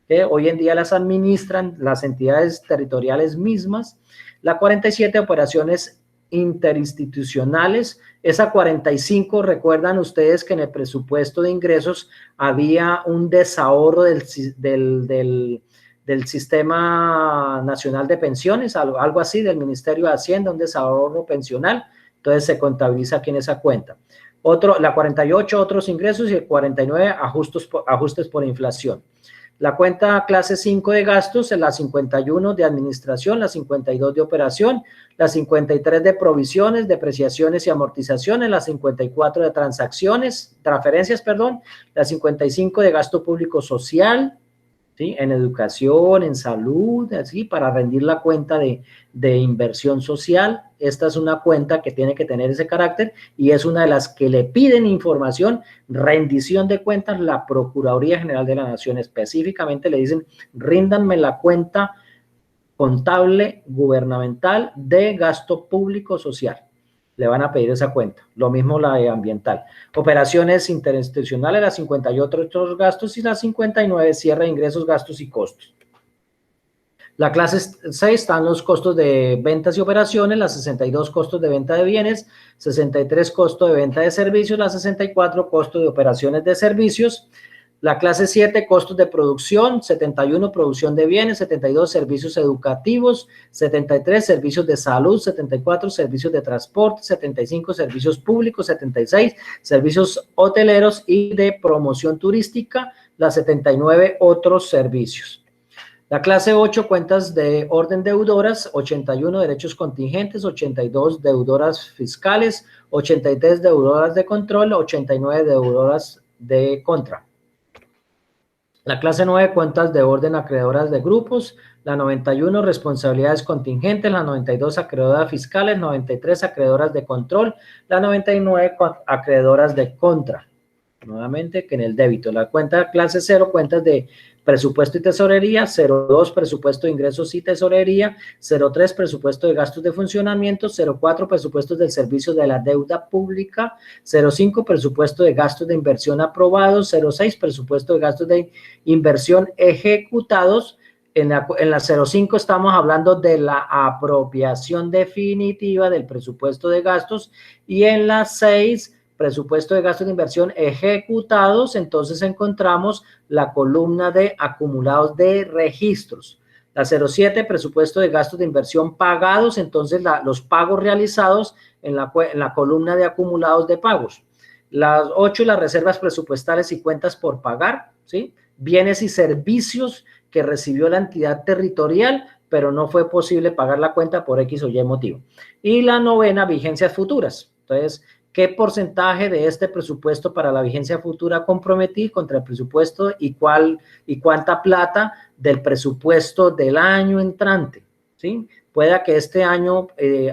S1: que hoy en día las administran las entidades territoriales mismas. La 47, operaciones interinstitucionales. Esa 45, recuerdan ustedes que en el presupuesto de ingresos había un desahorro del Sistema Nacional de Pensiones, algo así, del Ministerio de Hacienda, un desahorro pensional. Entonces se contabiliza aquí en esa cuenta. La 48, otros ingresos, y el 49, ajustes por inflación. La cuenta clase 5 de gastos, la 51 de administración, la 52 de operación, la 53 de provisiones, depreciaciones y amortizaciones, la 54 de transferencias, la 55 de gasto público social, ¿sí? En educación, en salud, así, para rendir la cuenta de inversión social. Esta es una cuenta que tiene que tener ese carácter y es una de las que le piden información, rendición de cuentas, la Procuraduría General de la Nación. Específicamente le dicen, ríndanme la cuenta contable gubernamental de gasto público social. Le van a pedir esa cuenta. Lo mismo la de ambiental. Operaciones interinstitucionales, las 58 otros gastos, y las 59 cierre de ingresos, gastos y costos. La clase 6 están los costos de ventas y operaciones, las 62 costos de venta de bienes, 63 costos de venta de servicios, las 64 costos de operaciones de servicios. La clase 7, costos de producción, 71, producción de bienes, 72, servicios educativos, 73, servicios de salud, 74, servicios de transporte, 75, servicios públicos, 76, servicios hoteleros y de promoción turística, la 79, otros servicios. La clase 8, cuentas de orden deudoras, 81, derechos contingentes, 82, deudoras fiscales, 83, deudoras de control, 89, deudoras de contra. La clase 9, cuentas de orden acreedoras de grupos, la 91, responsabilidades contingentes, la 92, acreedoras fiscales, 93, acreedoras de control, la 99, acreedoras de contra. Nuevamente que en el débito. La cuenta clase 0, cuentas de presupuesto y tesorería, 02, presupuesto de ingresos y tesorería, 03, presupuesto de gastos de funcionamiento, 04, presupuestos del servicio de la deuda pública, 05, presupuesto de gastos de inversión aprobados, 06, presupuesto de gastos de inversión ejecutados. En la 05 estamos hablando de la apropiación definitiva del presupuesto de gastos, y en la 6, presupuesto de gastos de inversión ejecutados, entonces encontramos la columna de acumulados de registros. La 07, presupuesto de gastos de inversión pagados, entonces los pagos realizados en la columna de acumulados de pagos. Las 8, las reservas presupuestales y cuentas por pagar, ¿sí? Bienes y servicios que recibió la entidad territorial, pero no fue posible pagar la cuenta por X o Y motivo. Y la 9, vigencias futuras. Entonces, ¿qué porcentaje de este presupuesto para la vigencia futura comprometí contra el presupuesto y cuánta plata del presupuesto del año entrante? ¿Sí? pueda que este año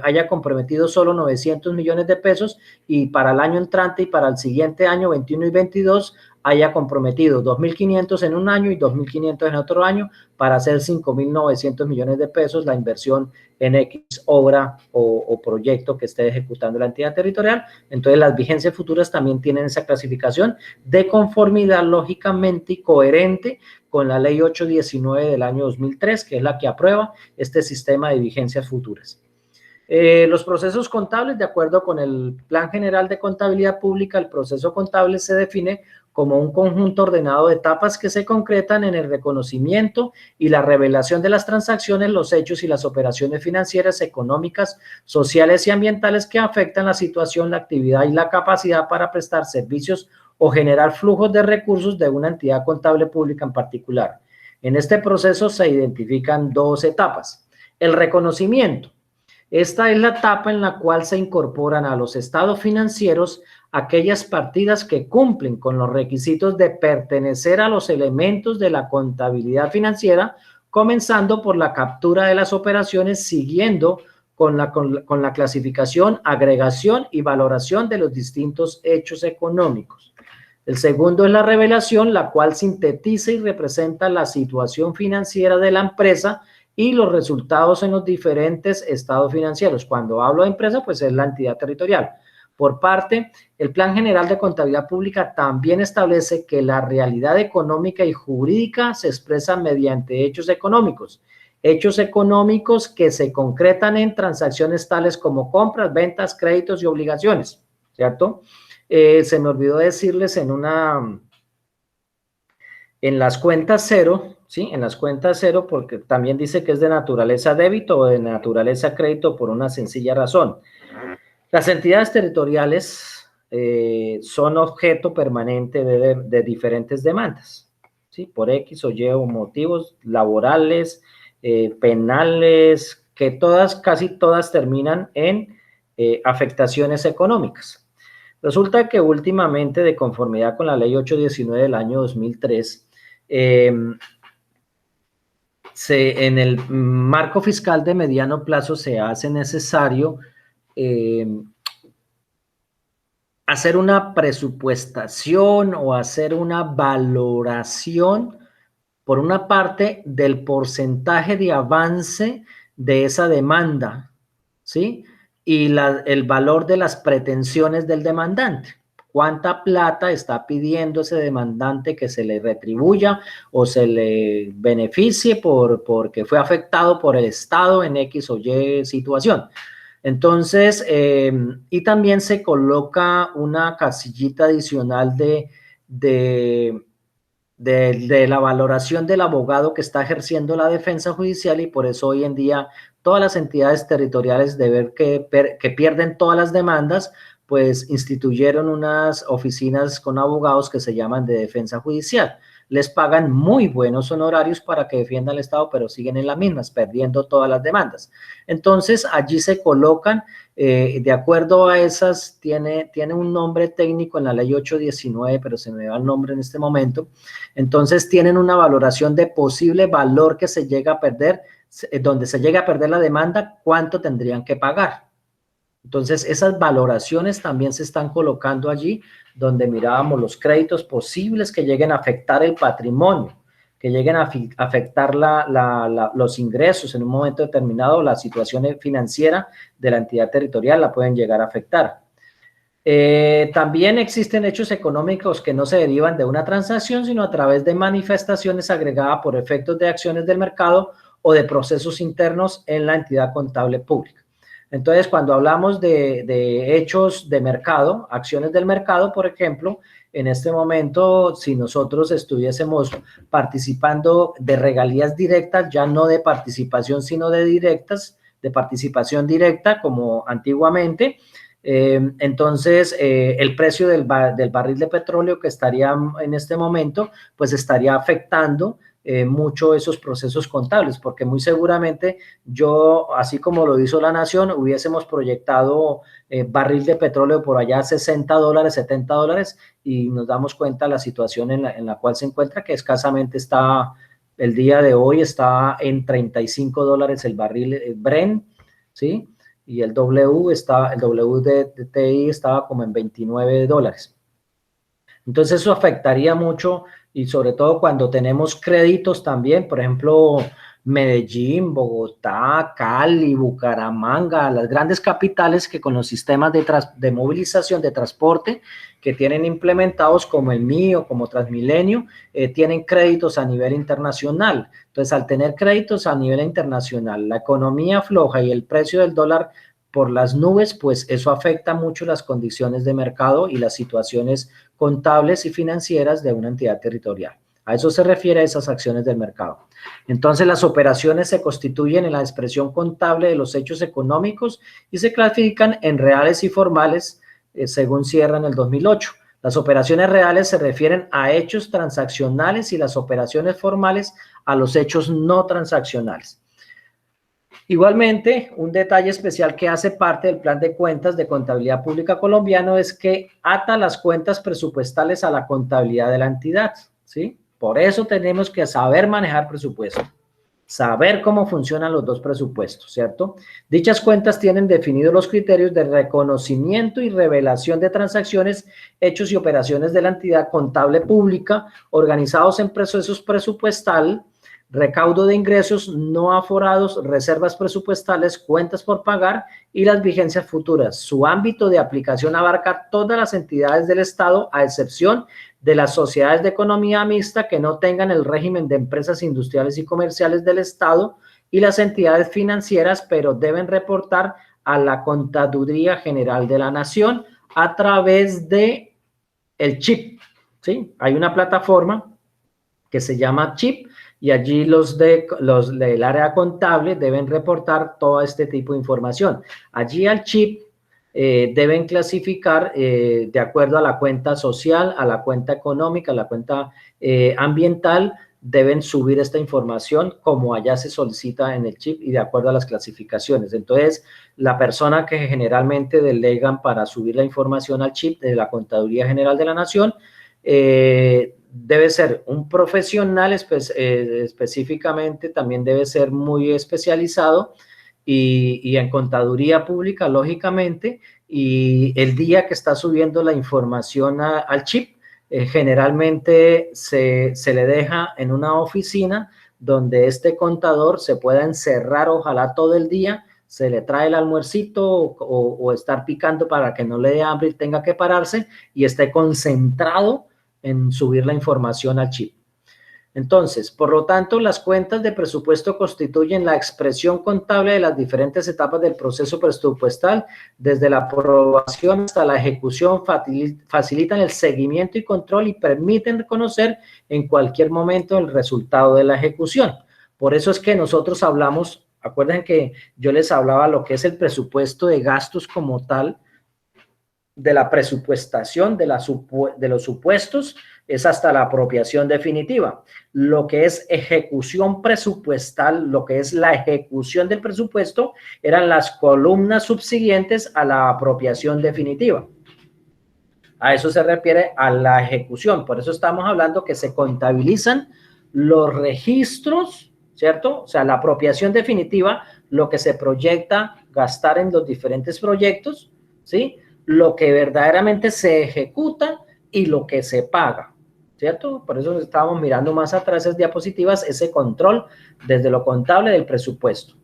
S1: haya comprometido solo 900 millones de pesos y para el año entrante y para el siguiente año, 21 y 22, haya comprometido 2.500 en un año y 2.500 en otro año para hacer 5.900 millones de pesos la inversión en X obra o proyecto que esté ejecutando la entidad territorial. Entonces, las vigencias futuras también tienen esa clasificación de conformidad lógicamente y coherente con la ley 819 del año 2003, que es la que aprueba este sistema de vigencias futuras. Los procesos contables, de acuerdo con el Plan General de Contabilidad Pública, el proceso contable se define como un conjunto ordenado de etapas que se concretan en el reconocimiento y la revelación de las transacciones, los hechos y las operaciones financieras, económicas, sociales y ambientales que afectan la situación, la actividad y la capacidad para prestar servicios o generar flujos de recursos de una entidad contable pública en particular. En este proceso se identifican dos etapas. El reconocimiento. Esta es la etapa en la cual se incorporan a los estados financieros aquellas partidas que cumplen con los requisitos de pertenecer a los elementos de la contabilidad financiera, comenzando por la captura de las operaciones, siguiendo con la clasificación, agregación y valoración de los distintos hechos económicos. El segundo es la revelación, la cual sintetiza y representa la situación financiera de la empresa y los resultados en los diferentes estados financieros. Cuando hablo de empresa, pues es la entidad territorial. Por parte, el Plan General de Contabilidad Pública también establece que la realidad económica y jurídica se expresa mediante hechos económicos que se concretan en transacciones tales como compras, ventas, créditos y obligaciones, ¿cierto? Se me olvidó decirles en las cuentas cero, ¿sí? En las cuentas cero, porque también dice que es de naturaleza débito o de naturaleza crédito por una sencilla razón. Las entidades territoriales son objeto permanente de diferentes demandas, ¿sí? Por X o Y o motivos laborales, penales, que casi todas terminan en afectaciones económicas. Resulta que últimamente, de conformidad con la ley 819 del año 2003, en el marco fiscal de mediano plazo se hace necesario hacer una presupuestación o hacer una valoración, por una parte, del porcentaje de avance de esa demanda, ¿sí? Y el valor de las pretensiones del demandante. ¿Cuánta plata está pidiendo ese demandante que se le retribuya o se le beneficie porque fue afectado por el Estado en X o Y situación? Entonces, y también se coloca una casillita adicional de la valoración del abogado que está ejerciendo la defensa judicial, y por eso hoy en día todas las entidades territoriales, de ver que pierden todas las demandas, pues instituyeron unas oficinas con abogados que se llaman de defensa judicial. Les pagan muy buenos honorarios para que defiendan al Estado, pero siguen en las mismas, perdiendo todas las demandas. Entonces, allí se colocan, de acuerdo a esas, tiene un nombre técnico en la ley 819, pero se me va el nombre en este momento. Entonces, tienen una valoración de posible valor que se llega a perder, donde se llega a perder la demanda, cuánto tendrían que pagar. Entonces, esas valoraciones también se están colocando allí, donde mirábamos los créditos posibles que lleguen a afectar el patrimonio, que lleguen a afectar los ingresos en un momento determinado, la situación financiera de la entidad territorial la pueden llegar a afectar. También existen hechos económicos que no se derivan de una transacción, sino a través de manifestaciones agregadas por efectos de acciones del mercado o de procesos internos en la entidad contable pública. Entonces, cuando hablamos de hechos de mercado, acciones del mercado, por ejemplo, en este momento, si nosotros estuviésemos participando de regalías directas, ya no de participación, sino de participación directa, como antiguamente, entonces el precio del barril de petróleo que estaría en este momento, pues estaría afectando mucho esos procesos contables, porque muy seguramente yo, así como lo hizo la Nación, hubiésemos proyectado barril de petróleo por allá $60, $70, y nos damos cuenta de la situación en la cual se encuentra, que escasamente está el día de hoy está en $35 el barril Brent, ¿sí? Y el WTI estaba como en $29. Entonces eso afectaría mucho y sobre todo cuando tenemos créditos también, por ejemplo, Medellín, Bogotá, Cali, Bucaramanga, las grandes capitales que con los sistemas de movilización, de transporte que tienen implementados como el mío, como Transmilenio, tienen créditos a nivel internacional. Entonces, al tener créditos a nivel internacional, la economía floja y el precio del dólar por las nubes, pues eso afecta mucho las condiciones de mercado y las situaciones contables y financieras de una entidad territorial. A eso se refiere a esas acciones del mercado. Entonces, las operaciones se constituyen en la expresión contable de los hechos económicos y se clasifican en reales y formales, según cierra en el 2008. Las operaciones reales se refieren a hechos transaccionales y las operaciones formales a los hechos no transaccionales. Igualmente, un detalle especial que hace parte del plan de cuentas de contabilidad pública colombiano es que ata las cuentas presupuestales a la contabilidad de la entidad, ¿sí? Por eso tenemos que saber manejar presupuesto, saber cómo funcionan los dos presupuestos, ¿cierto? Dichas cuentas tienen definidos los criterios de reconocimiento y revelación de transacciones, hechos y operaciones de la entidad contable pública, organizados en procesos presupuestal, recaudo de ingresos no aforados, reservas presupuestales, cuentas por pagar y las vigencias futuras. Su ámbito de aplicación abarca todas las entidades del Estado, a excepción de las sociedades de economía mixta que no tengan el régimen de empresas industriales y comerciales del Estado y las entidades financieras, pero deben reportar a la Contaduría General de la Nación a través de el CHIP, ¿sí? Hay una plataforma que se llama CHIP y allí los del área contable deben reportar todo este tipo de información. Allí al CHIP deben clasificar de acuerdo a la cuenta social, a la cuenta económica, a la cuenta ambiental, deben subir esta información como allá se solicita en el CHIP y de acuerdo a las clasificaciones. Entonces, la persona que generalmente delegan para subir la información al CHIP de la Contaduría General de la Nación debe ser un profesional específicamente, también debe ser muy especializado y en contaduría pública, lógicamente, y el día que está subiendo la información al CHIP, generalmente se le deja en una oficina donde este contador se pueda encerrar ojalá todo el día, se le trae el almuercito o estar picando para que no le dé hambre y tenga que pararse y esté concentrado en subir la información al CHIP. Entonces, por lo tanto, las cuentas de presupuesto constituyen la expresión contable de las diferentes etapas del proceso presupuestal, desde la aprobación hasta la ejecución, facilitan el seguimiento y control y permiten conocer en cualquier momento el resultado de la ejecución. Por eso es que nosotros hablamos, acuérdense que yo les hablaba lo que es el presupuesto de gastos como tal, de la presupuestación de los supuestos es hasta la apropiación definitiva. Lo que es ejecución presupuestal, lo que es la ejecución del presupuesto, eran las columnas subsiguientes a la apropiación definitiva. A eso se refiere a la ejecución. Por eso estamos hablando que se contabilizan los registros, ¿cierto? O sea, la apropiación definitiva, lo que se proyecta gastar en los diferentes proyectos, ¿sí? Lo que verdaderamente se ejecuta y lo que se paga, ¿cierto? Por eso estábamos mirando más atrás esas diapositivas, ese control desde lo contable del presupuesto.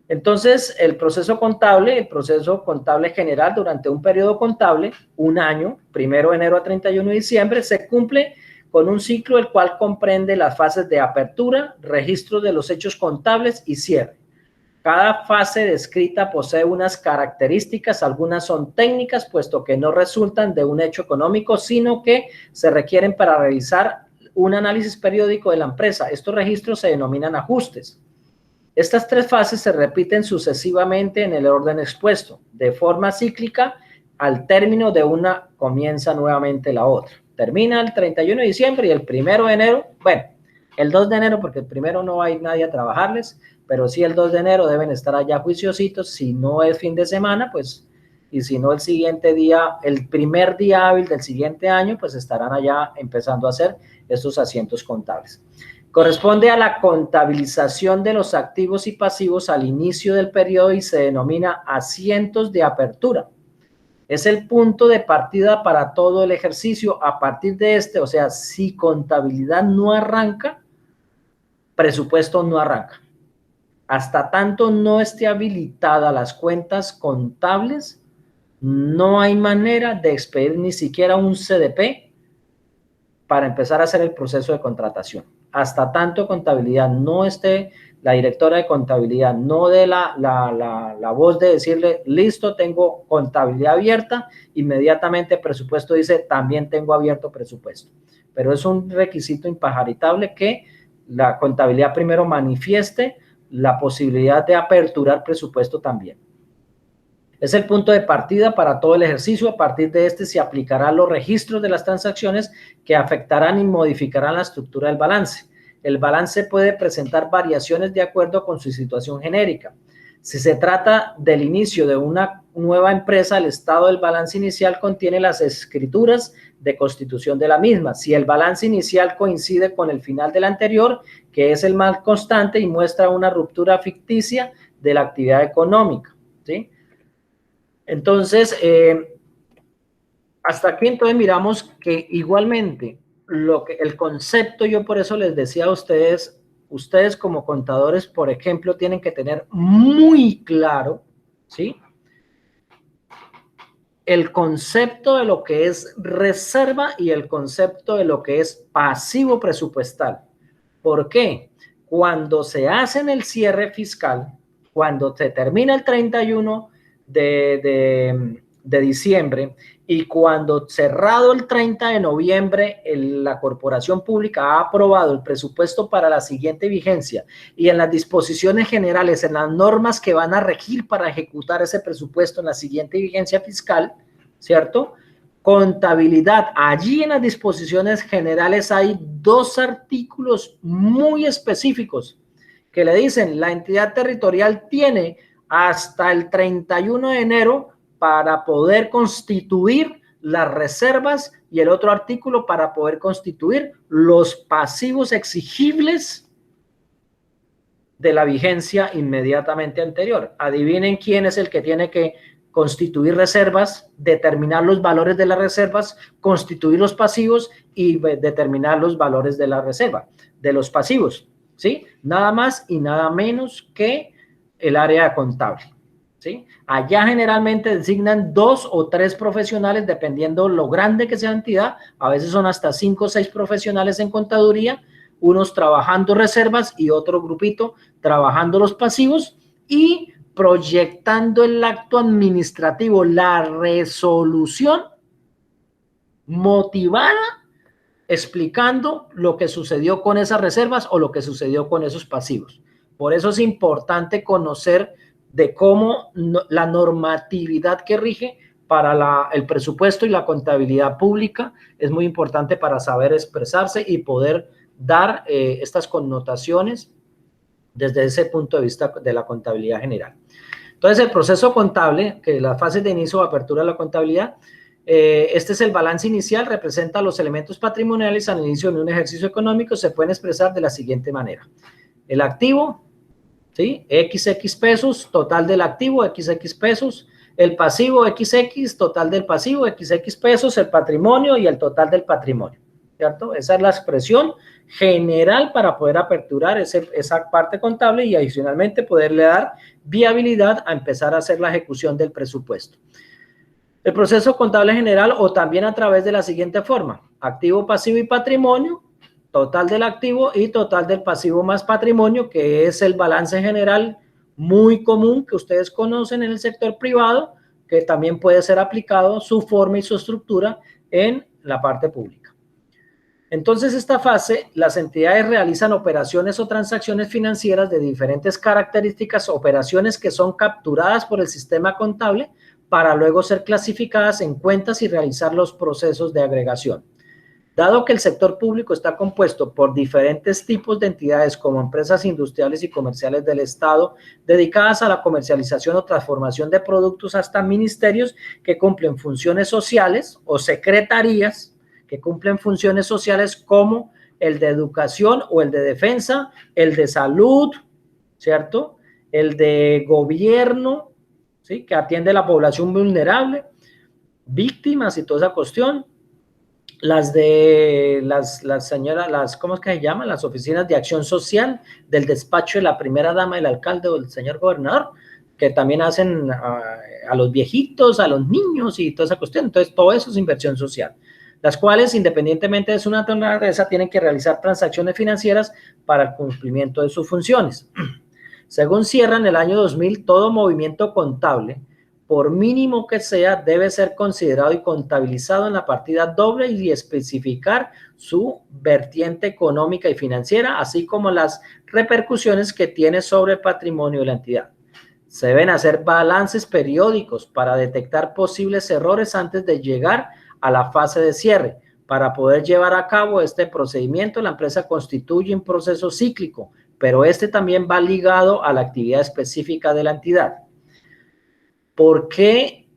S1: Entonces, el proceso contable general durante un periodo contable, un año, 1 de enero a 31 de diciembre, se cumple con un ciclo el cual comprende las fases de apertura, registro de los hechos contables y cierre. Cada fase descrita posee unas características, algunas son técnicas, puesto que no resultan de un hecho económico, sino que se requieren para realizar un análisis periódico de la empresa. Estos registros se denominan ajustes. Estas tres fases se repiten sucesivamente en el orden expuesto. De forma cíclica, al término de una comienza nuevamente la otra. Termina el 31 de diciembre y el 1 de enero, bueno, el 2 de enero, porque el 1 no va a ir nadie a trabajarles, pero sí el 2 de enero deben estar allá juiciositos, si no es fin de semana, pues, y si no el siguiente día, el primer día hábil del siguiente año, pues estarán allá empezando a hacer estos asientos contables. Corresponde a la contabilización de los activos y pasivos al inicio del periodo y se denomina asientos de apertura. Es el punto de partida para todo el ejercicio. A partir de este, o sea, si contabilidad no arranca, presupuesto no arranca. Hasta tanto no esté habilitada las cuentas contables, no hay manera de expedir ni siquiera un CDP para empezar a hacer el proceso de contratación. Hasta tanto contabilidad no esté, la directora de contabilidad no dé la voz de decirle, listo, tengo contabilidad abierta, inmediatamente presupuesto dice, también tengo abierto presupuesto. Pero es un requisito impajaritable que la contabilidad primero manifieste la posibilidad de aperturar presupuesto también. Es el punto de partida para todo el ejercicio. A partir de este se aplicarán los registros de las transacciones que afectarán y modificarán la estructura del balance. El balance puede presentar variaciones de acuerdo con su situación genérica. Si se trata del inicio de una nueva empresa, el estado del balance inicial contiene las escrituras de constitución de la misma. Si el balance inicial coincide con el final del anterior, que es el más constante y muestra una ruptura ficticia de la actividad económica, ¿sí? Entonces, hasta aquí entonces miramos que igualmente el concepto, yo por eso les decía a ustedes como contadores, por ejemplo, tienen que tener muy claro, ¿sí?, el concepto de lo que es reserva y el concepto de lo que es pasivo presupuestal. ¿Por qué? Cuando se hace en el cierre fiscal, cuando se termina el 31 de diciembre y cuando cerrado el 30 de noviembre la corporación pública ha aprobado el presupuesto para la siguiente vigencia y en las disposiciones generales, en las normas que van a regir para ejecutar ese presupuesto en la siguiente vigencia fiscal, ¿cierto? Contabilidad, allí en las disposiciones generales hay 2 artículos muy específicos que le dicen la entidad territorial tiene hasta el 31 de enero para poder constituir las reservas y el otro artículo para poder constituir los pasivos exigibles de la vigencia inmediatamente anterior. Adivinen quién es el que tiene que constituir reservas, determinar los valores de las reservas, constituir los pasivos y determinar los valores de la reserva, de los pasivos, ¿sí? Nada más y nada menos que el área contable, ¿sí? Allá generalmente designan 2 o 3 profesionales, dependiendo lo grande que sea la entidad, a veces son hasta 5 o 6 profesionales en contaduría, unos trabajando reservas y otro grupito trabajando los pasivos y proyectando el acto administrativo, la resolución motivada, explicando lo que sucedió con esas reservas o lo que sucedió con esos pasivos. Por eso es importante conocer de cómo la normatividad que rige para el presupuesto y la contabilidad pública es muy importante para saber expresarse y poder dar estas connotaciones desde ese punto de vista de la contabilidad general. Entonces, el proceso contable, que la fase de inicio o apertura de la contabilidad, este es el balance inicial, representa los elementos patrimoniales al inicio de un ejercicio económico, se pueden expresar de la siguiente manera. El activo, ¿sí? XX pesos, total del activo, XX pesos. El pasivo, XX, total del pasivo, XX pesos. El patrimonio y el total del patrimonio, ¿cierto? Esa es la expresión general para poder aperturar esa parte contable y adicionalmente poderle dar viabilidad a empezar a hacer la ejecución del presupuesto. El proceso contable general o también a través de la siguiente forma: activo, pasivo y patrimonio, total del activo y total del pasivo más patrimonio, que es el balance general muy común que ustedes conocen en el sector privado, que también puede ser aplicado su forma y su estructura en la parte pública. Entonces, esta fase, las entidades realizan operaciones o transacciones financieras de diferentes características, operaciones que son capturadas por el sistema contable para luego ser clasificadas en cuentas y realizar los procesos de agregación. Dado que el sector público está compuesto por diferentes tipos de entidades como empresas industriales y comerciales del Estado dedicadas a la comercialización o transformación de productos hasta ministerios que cumplen funciones sociales o secretarías que cumplen funciones sociales como el de educación o el de defensa, el de salud, ¿cierto? El de gobierno, ¿sí? Que atiende a la población vulnerable, víctimas y toda esa cuestión. Las de las señoras, ¿cómo es que se llaman? Las oficinas de acción social del despacho de la primera dama, del alcalde o del señor gobernador, que también hacen a los viejitos, a los niños y toda esa cuestión. Entonces, todo eso es inversión social, las cuales, independientemente de su naturaleza, tienen que realizar transacciones financieras para el cumplimiento de sus funciones. Según cierra en el año 2000, todo movimiento contable, por mínimo que sea, debe ser considerado y contabilizado en la partida doble y especificar su vertiente económica y financiera, así como las repercusiones que tiene sobre el patrimonio de la entidad. Se deben hacer balances periódicos para detectar posibles errores antes de llegar a la fase de cierre. Para poder llevar a cabo este procedimiento, la empresa constituye un proceso cíclico, pero este también va ligado a la actividad específica de la entidad. ¿Por qué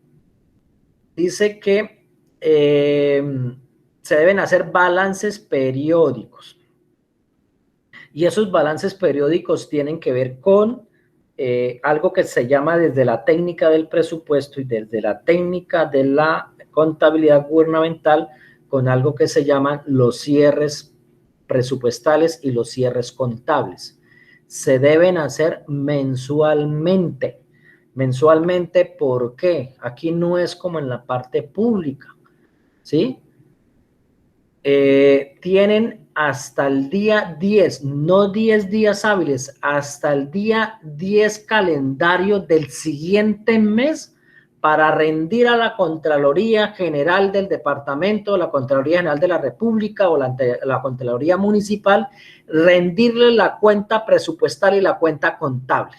S1: dice que se deben hacer balances periódicos? Y esos balances periódicos tienen que ver con algo que se llama desde la técnica del presupuesto y desde la técnica de la contabilidad gubernamental, con algo que se llaman los cierres presupuestales y los cierres contables. Se deben hacer mensualmente. Mensualmente, ¿por qué? Aquí no es como en la parte pública, ¿sí? Tienen hasta el día 10, no 10 días hábiles, hasta el día 10 calendario del siguiente mes para rendir a la Contraloría General del Departamento, la Contraloría General de la República o la Contraloría Municipal, rendirle la cuenta presupuestal y la cuenta contable.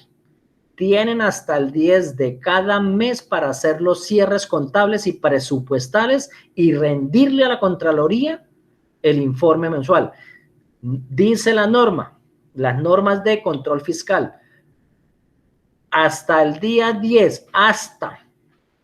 S1: Tienen hasta el 10 de cada mes para hacer los cierres contables y presupuestales y rendirle a la Contraloría el informe mensual. Dice la norma, las normas de control fiscal, hasta el día 10, hasta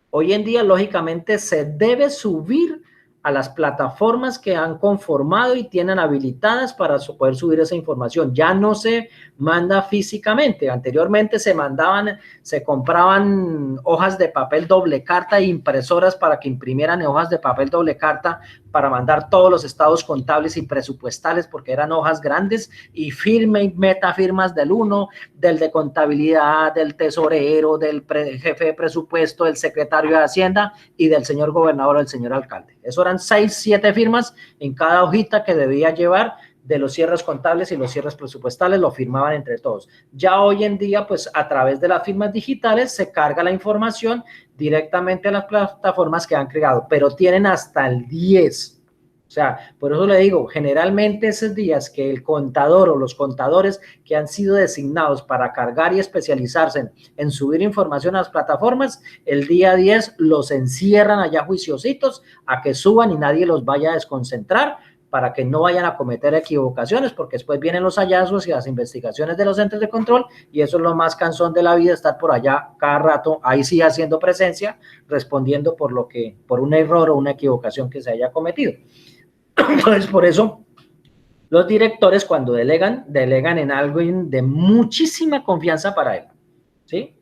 S1: hoy en día, lógicamente, se debe subir a las plataformas que han conformado y tienen habilitadas para poder subir esa información. Ya no se manda físicamente. Anteriormente se compraban hojas de papel doble carta e impresoras para que imprimieran hojas de papel doble carta para mandar todos los estados contables y presupuestales, porque eran hojas grandes, y firme y metafirmas del uno, del de contabilidad, del tesorero, del jefe de presupuesto, del secretario de Hacienda y del señor gobernador o del señor alcalde. Eso eran 6, 7 firmas en cada hojita que debía llevar de los cierres contables y los cierres presupuestales, lo firmaban entre todos. Ya hoy en día, pues a través de las firmas digitales se carga la información directamente a las plataformas que han creado, pero tienen hasta el 10. O sea, por eso le digo, generalmente esos días que el contador o los contadores que han sido designados para cargar y especializarse en subir información a las plataformas, el día 10 los encierran allá juiciositos a que suban y nadie los vaya a desconcentrar, para que no vayan a cometer equivocaciones, porque después vienen los hallazgos y las investigaciones de los entes de control, y eso es lo más cansón de la vida, estar por allá cada rato, ahí sí haciendo presencia, respondiendo por un error o una equivocación que se haya cometido. Entonces, por eso, los directores cuando delegan en algo de muchísima confianza para él, ¿sí?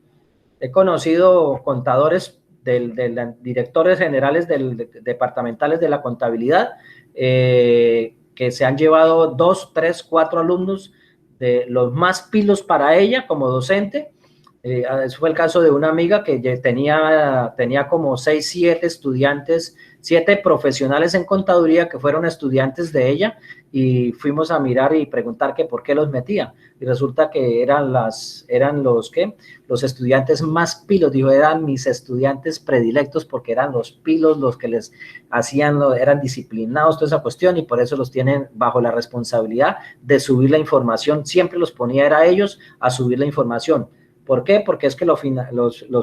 S1: He conocido contadores, directores generales departamentales de la contabilidad, que se han llevado 2, 3, 4 alumnos de los más pilos para ella como docente. Ese fue el caso de una amiga que tenía como 6, 7 estudiantes, 7 profesionales en contaduría que fueron estudiantes de ella, y fuimos a mirar y preguntar que por qué los metía, y resulta que eran los estudiantes más pilos. Dijo, eran mis estudiantes predilectos porque eran los pilos, los que les hacían, eran disciplinados, toda esa cuestión, y por eso los tienen bajo la responsabilidad de subir la información. Siempre los ponía era ellos a subir la información. ¿Por qué? Porque es que los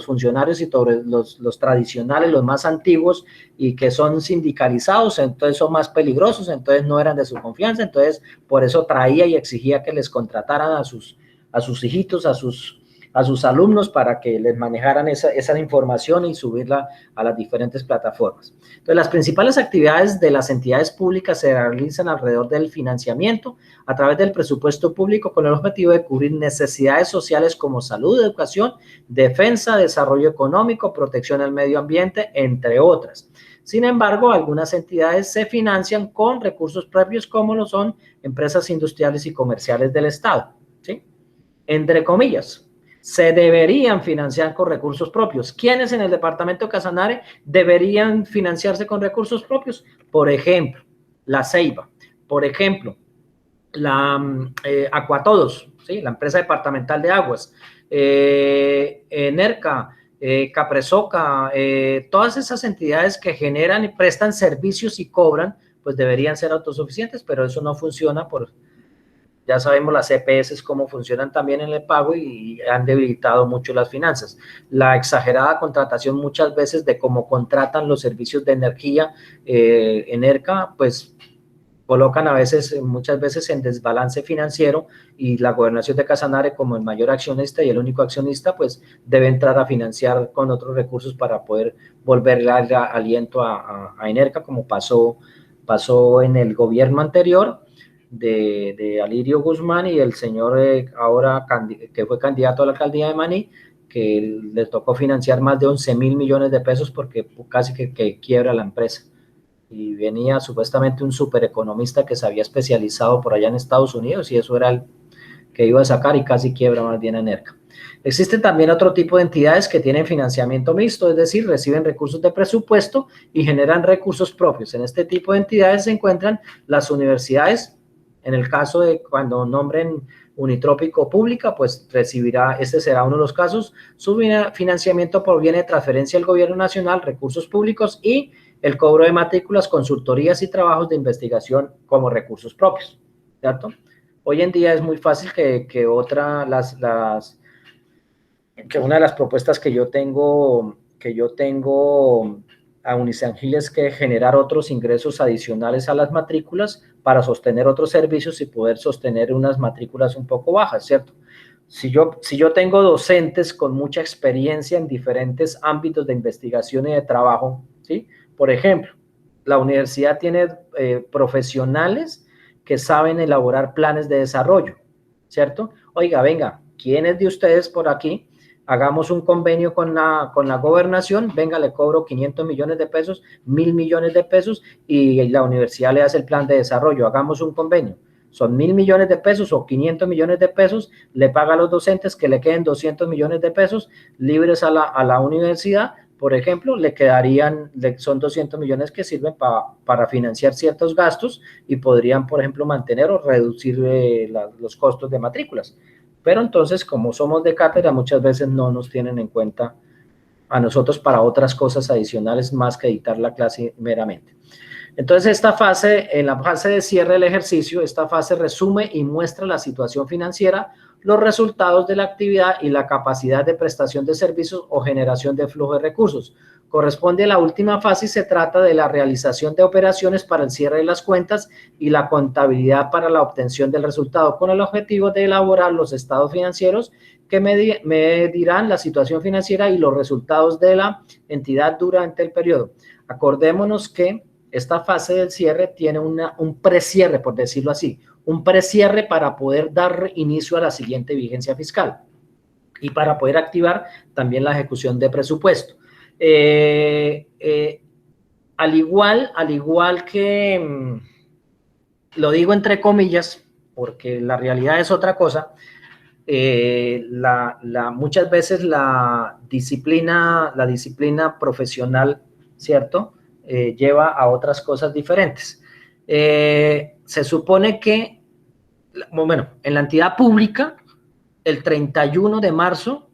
S1: funcionarios y los tradicionales, los más antiguos y que son sindicalizados, entonces son más peligrosos, entonces no eran de su confianza, entonces por eso traía y exigía que les contrataran a sus hijitos, a sus a sus alumnos para que les manejaran esa información y subirla a las diferentes plataformas. Entonces, las principales actividades de las entidades públicas se realizan alrededor del financiamiento a través del presupuesto público con el objetivo de cubrir necesidades sociales como salud, educación, defensa, desarrollo económico, protección al medio ambiente, entre otras. Sin embargo, algunas entidades se financian con recursos propios como lo son empresas industriales y comerciales del Estado, ¿sí? Entre comillas, se deberían financiar con recursos propios. ¿Quiénes en el departamento de Casanare deberían financiarse con recursos propios? Por ejemplo, la Ceiba, por ejemplo, la Acuatodos, ¿sí? La empresa departamental de aguas, Enerca, Capresoca, todas esas entidades que generan y prestan servicios y cobran, pues deberían ser autosuficientes, pero eso no funciona ya sabemos las EPS cómo funcionan también en el pago y han debilitado mucho las finanzas. La exagerada contratación muchas veces de cómo contratan los servicios de energía Enerca, pues colocan muchas veces en desbalance financiero y la gobernación de Casanare como el mayor accionista y el único accionista, pues debe entrar a financiar con otros recursos para poder volverle aliento a Enerca, como pasó en el gobierno anterior de Alirio Guzmán y el señor ahora que fue candidato a la alcaldía de Maní, que le tocó financiar más de 11.000 millones de pesos porque casi que quiebra la empresa. Y venía supuestamente un supereconomista que se había especializado por allá en Estados Unidos y eso era el que iba a sacar y casi quiebra más bien a Enerca. Existen también otro tipo de entidades que tienen financiamiento mixto, es decir, reciben recursos de presupuesto y generan recursos propios. En este tipo de entidades se encuentran las universidades. En el caso de cuando nombren Unitrópico Pública, pues recibirá, este será uno de los casos, su financiamiento proviene de transferencia al gobierno nacional, recursos públicos y el cobro de matrículas, consultorías y trabajos de investigación como recursos propios, ¿cierto? Hoy en día es muy fácil que una de las propuestas que yo tengo a Unicentro es que generar otros ingresos adicionales a las matrículas para sostener otros servicios y poder sostener unas matrículas un poco bajas, ¿cierto? Si yo tengo docentes con mucha experiencia en diferentes ámbitos de investigación y de trabajo, ¿sí? Por ejemplo, la universidad tiene profesionales que saben elaborar planes de desarrollo, ¿cierto? Oiga, venga, ¿quiénes de ustedes por aquí? Hagamos un convenio con la gobernación, venga, le cobro 500 millones de pesos, 1.000 millones de pesos y la universidad le hace el plan de desarrollo, hagamos un convenio. Son 1.000 millones de pesos o 500 millones de pesos, le paga a los docentes que le queden 200 millones de pesos libres a la universidad, por ejemplo, son 200 millones que sirven para financiar ciertos gastos y podrían, por ejemplo, mantener o reducir los costos de matrículas. Pero entonces, como somos de cátedra, muchas veces no nos tienen en cuenta a nosotros para otras cosas adicionales más que dictar la clase meramente. Entonces, en la fase de cierre del ejercicio, esta fase resume y muestra la situación financiera, los resultados de la actividad y la capacidad de prestación de servicios o generación de flujo de recursos. Corresponde a la última fase y se trata de la realización de operaciones para el cierre de las cuentas y la contabilidad para la obtención del resultado, con el objetivo de elaborar los estados financieros que medirán la situación financiera y los resultados de la entidad durante el periodo. Acordémonos que esta fase del cierre tiene un precierre, por decirlo así, un precierre para poder dar inicio a la siguiente vigencia fiscal y para poder activar también la ejecución de presupuesto. Al igual que, lo digo entre comillas, porque la realidad es otra cosa, muchas veces la disciplina profesional, ¿cierto?, lleva a otras cosas diferentes. Se supone que, bueno, en la entidad pública, el 31 de marzo,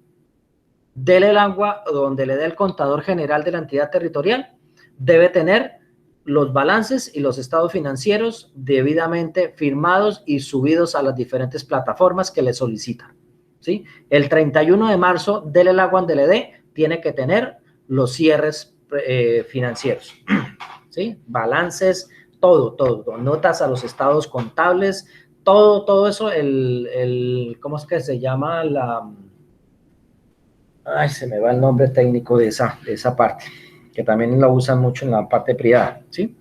S1: dele el agua donde le dé el contador general de la entidad territorial, debe tener los balances y los estados financieros debidamente firmados y subidos a las diferentes plataformas que le solicitan, ¿sí? El 31 de marzo, dele el agua donde le dé, tiene que tener los cierres financieros, ¿sí? Balances, todo, notas a los estados contables, todo eso, ¿cómo es que se llama? Ay, se me va el nombre técnico de esa parte, que también la usan mucho en la parte privada, ¿sí?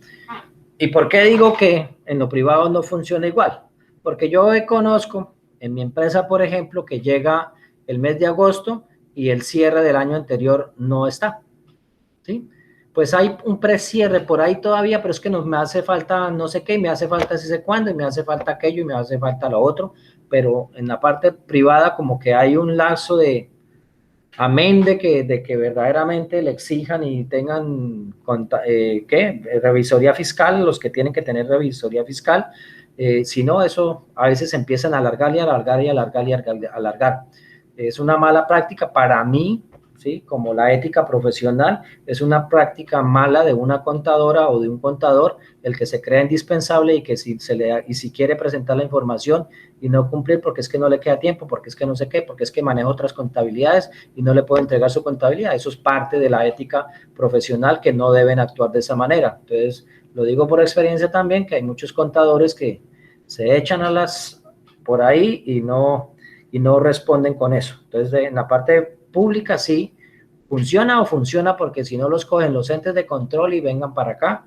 S1: ¿Y por qué digo que en lo privado no funciona igual? Porque yo conozco en mi empresa, por ejemplo, que llega el mes de agosto y el cierre del año anterior no está, ¿sí? Pues hay un precierre por ahí todavía, pero es que me hace falta no sé qué, me hace falta si sé cuándo, y me hace falta aquello, y me hace falta lo otro, pero en la parte privada como que hay un lazo de, amén de que verdaderamente le exijan y tengan revisoría fiscal, los que tienen que tener revisoría fiscal, si no, eso a veces empiezan a alargar y alargar y alargar y alargar. Es una mala práctica para mí, ¿sí? Como la ética profesional, es una práctica mala de una contadora o de un contador, el que se crea indispensable y que si quiere presentar la información y no cumplir porque es que no le queda tiempo, porque es que no sé qué, porque es que maneja otras contabilidades y no le puede entregar su contabilidad. Eso es parte de la ética profesional, que no deben actuar de esa manera. Entonces, lo digo por experiencia también, que hay muchos contadores que se echan por ahí y no responden con eso. Entonces, en la parte pública sí funciona porque si no los cogen los entes de control y vengan para acá,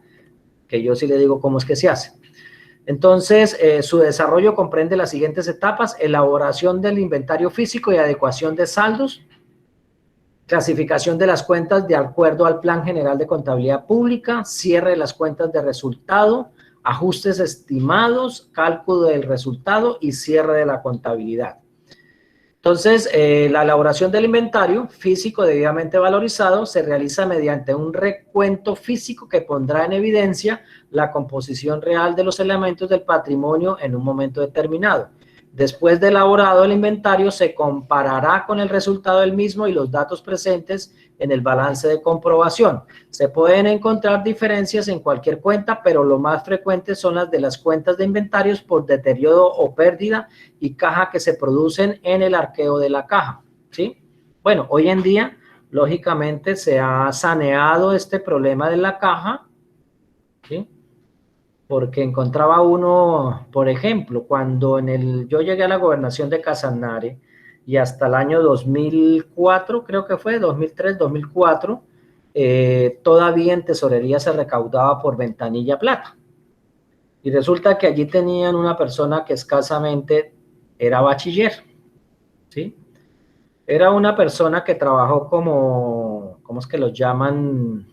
S1: que yo sí le digo cómo es que se hace. Entonces, su desarrollo comprende las siguientes etapas: elaboración del inventario físico y adecuación de saldos, clasificación de las cuentas de acuerdo al Plan General de Contabilidad Pública, cierre de las cuentas de resultado, ajustes estimados, cálculo del resultado y cierre de la contabilidad. Entonces, la elaboración del inventario físico debidamente valorizado se realiza mediante un recuento físico que pondrá en evidencia la composición real de los elementos del patrimonio en un momento determinado. Después de elaborado el inventario, se comparará con el resultado del mismo y los datos presentes en el balance de comprobación. Se pueden encontrar diferencias en cualquier cuenta, pero lo más frecuente son las de las cuentas de inventarios por deterioro o pérdida y caja que se producen en el arqueo de la caja, ¿sí? Bueno, hoy en día, lógicamente, se ha saneado este problema de la caja, ¿sí? Porque encontraba uno, por ejemplo, cuando yo llegué a la gobernación de Casanare y hasta el año 2004, creo que fue, 2003, 2004, todavía en tesorería se recaudaba por ventanilla plata. Y resulta que allí tenían una persona que escasamente era bachiller, ¿sí? Era una persona que trabajó como, ¿cómo es que los llaman?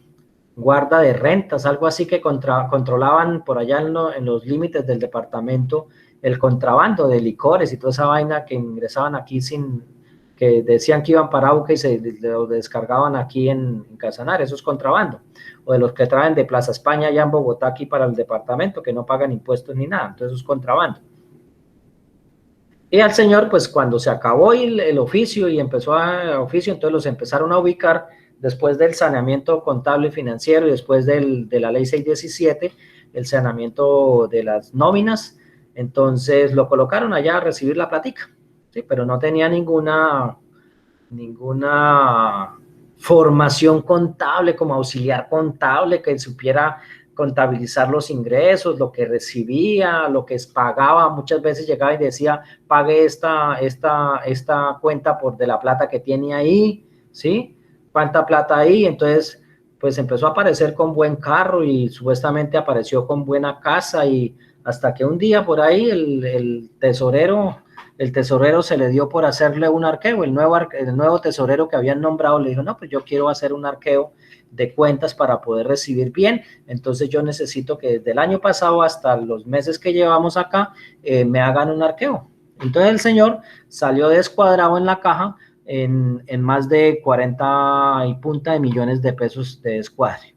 S1: Guarda de rentas, algo así, que controlaban por allá en los límites del departamento el contrabando de licores y toda esa vaina que ingresaban aquí que decían que iban para Auca y se lo descargaban aquí en Casanare. Eso es contrabando. O de los que traen de Plaza España allá en Bogotá aquí para el departamento, que no pagan impuestos ni nada. Entonces eso es contrabando. Y al señor, pues cuando se acabó el oficio y empezó a oficio, entonces los empezaron a ubicar después del saneamiento contable y financiero y después de la ley 617, el saneamiento de las nóminas. Entonces lo colocaron allá a recibir la platica, ¿sí? Pero no tenía ninguna formación contable como auxiliar contable que supiera contabilizar los ingresos, lo que recibía, lo que pagaba. Muchas veces llegaba y decía, pague esta cuenta de la plata que tiene ahí, ¿sí? ¿Cuánta plata hay? Entonces, pues empezó a aparecer con buen carro y supuestamente apareció con buena casa, y hasta que un día por ahí el tesorero se le dio por hacerle un arqueo. El nuevo tesorero que habían nombrado le dijo, no, pues yo quiero hacer un arqueo de cuentas para poder recibir bien. Entonces yo necesito que desde el año pasado hasta los meses que llevamos acá, me hagan un arqueo. Entonces el señor salió descuadrado en la caja en más de 40 y punta de millones de pesos de descuadre,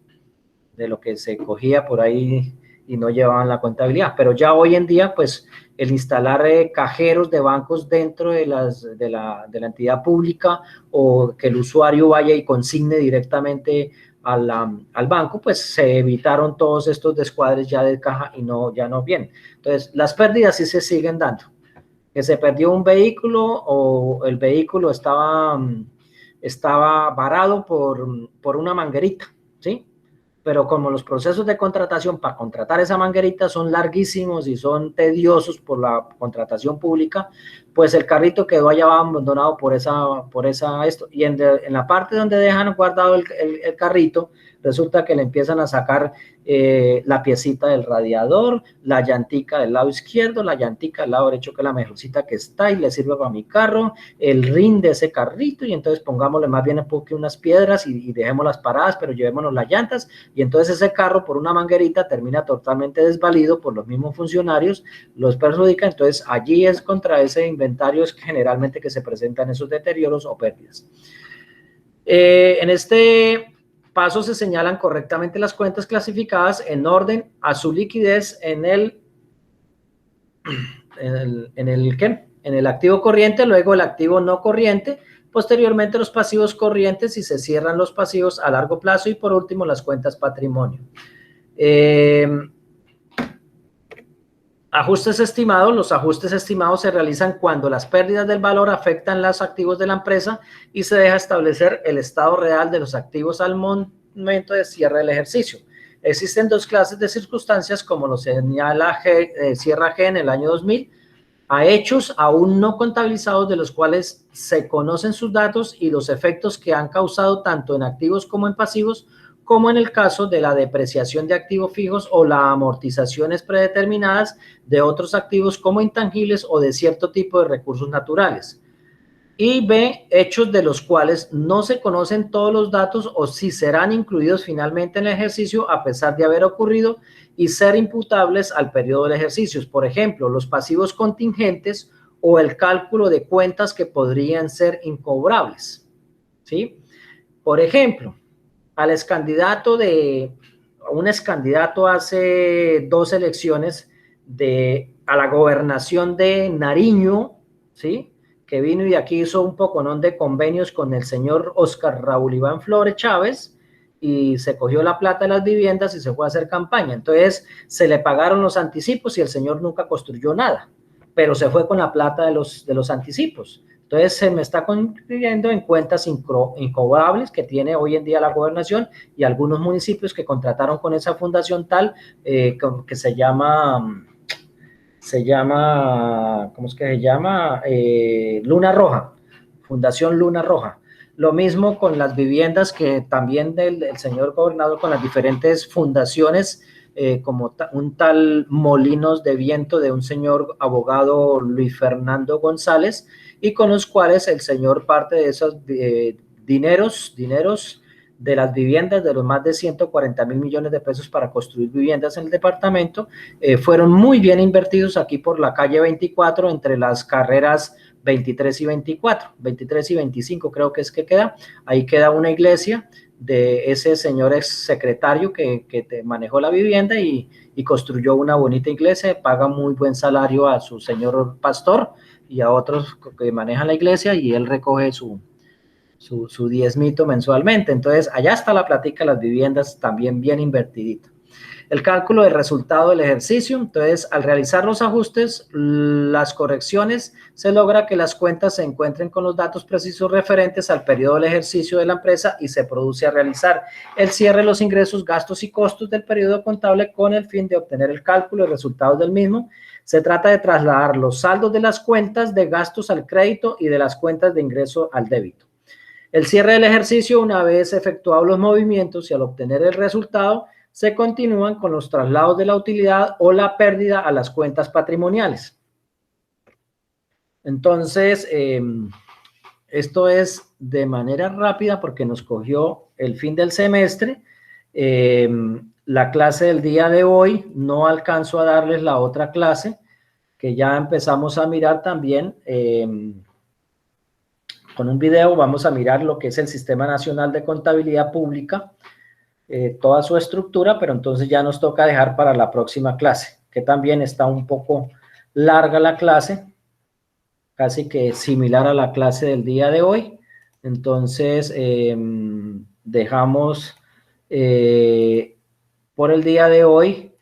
S1: de lo que se cogía por ahí y no llevaban la contabilidad. Pero ya hoy en día, pues el instalar cajeros de bancos dentro de la entidad pública, o que el usuario vaya y consigne directamente al banco, pues se evitaron todos estos descuadres ya de caja y ya no vienen. Entonces, las pérdidas sí se siguen dando. Que se perdió un vehículo o el vehículo estaba varado por una manguerita, ¿sí? pero como los procesos de contratación para contratar esa manguerita son larguísimos y son tediosos por la contratación pública, pues el carrito quedó allá abandonado por esto. Y en la parte donde dejan guardado el carrito, resulta que le empiezan a sacar la piecita del radiador, la llantica del lado izquierdo, la llantica del lado derecho, que es la mejorcita que está y le sirve para mi carro, el rin de ese carrito, y entonces pongámosle más bien un poco unas piedras y dejémoslas paradas, pero llevémonos las llantas, y entonces ese carro por una manguerita termina totalmente desvalido por los mismos funcionarios, los perjudica. Entonces allí es contra ese inventario es generalmente que se presentan esos deterioros o pérdidas. En este paso se señalan correctamente las cuentas clasificadas en orden a su liquidez en el activo corriente, luego el activo no corriente, posteriormente los pasivos corrientes y se cierran los pasivos a largo plazo y por último las cuentas patrimonio. Ajustes estimados. Los ajustes estimados se realizan cuando las pérdidas del valor afectan los activos de la empresa y se deja establecer el estado real de los activos al momento de cierre del ejercicio. Existen dos clases de circunstancias, como lo señala Sierra G en el año 2000, a hechos aún no contabilizados de los cuales se conocen sus datos y los efectos que han causado tanto en activos como en pasivos, como en el caso de la depreciación de activos fijos o las amortizaciones predeterminadas de otros activos como intangibles o de cierto tipo de recursos naturales. Y B, hechos de los cuales no se conocen todos los datos o si serán incluidos finalmente en el ejercicio a pesar de haber ocurrido y ser imputables al periodo del ejercicio. Por ejemplo, los pasivos contingentes o el cálculo de cuentas que podrían ser incobrables, ¿sí? Por ejemplo, un excandidato hace 2 elecciones a la gobernación de Nariño, ¿sí?, que vino y aquí hizo un poconón de convenios con el señor Oscar Raúl Iván Flores Chávez y se cogió la plata de las viviendas y se fue a hacer campaña. Entonces se le pagaron los anticipos y el señor nunca construyó nada, pero se fue con la plata de los anticipos. Entonces se me está concluyendo en cuentas incobrables que tiene hoy en día la gobernación y algunos municipios que contrataron con esa fundación tal que se llama, ¿cómo es que se llama? Luna Roja, Fundación Luna Roja. Lo mismo con las viviendas que también del señor gobernador con las diferentes fundaciones, como un tal Molinos de Viento de un señor abogado Luis Fernando González, y con los cuales el señor parte de esos dineros de las viviendas, de los más de 140,000 millones de pesos para construir viviendas en el departamento, fueron muy bien invertidos aquí por la calle 24, entre las carreras 23 y 24, 23 y 25 creo que es que queda, ahí queda una iglesia de ese señor ex secretario que manejó la vivienda y construyó una bonita iglesia, paga muy buen salario a su señor pastor y a otros que manejan la iglesia y él recoge su diezmito mensualmente. Entonces, allá está la plática de las viviendas también bien invertidito. El cálculo del resultado del ejercicio. Entonces, al realizar los ajustes, las correcciones, se logra que las cuentas se encuentren con los datos precisos referentes al periodo del ejercicio de la empresa y se produce a realizar el cierre de los ingresos, gastos y costos del periodo contable con el fin de obtener el cálculo de resultados del mismo. Se trata de trasladar los saldos de las cuentas de gastos al crédito y de las cuentas de ingreso al débito. El cierre del ejercicio, una vez efectuados los movimientos y al obtener el resultado, se continúan con los traslados de la utilidad o la pérdida a las cuentas patrimoniales. Entonces, esto es de manera rápida porque nos cogió el fin del semestre. La clase del día de hoy no alcanzo a darles la otra clase que ya empezamos a mirar también. Con un video vamos a mirar lo que es el Sistema Nacional de Contabilidad Pública, toda su estructura, pero entonces ya nos toca dejar para la próxima clase, que también está un poco larga la clase, casi que similar a la clase del día de hoy. Entonces, dejamos por el día de hoy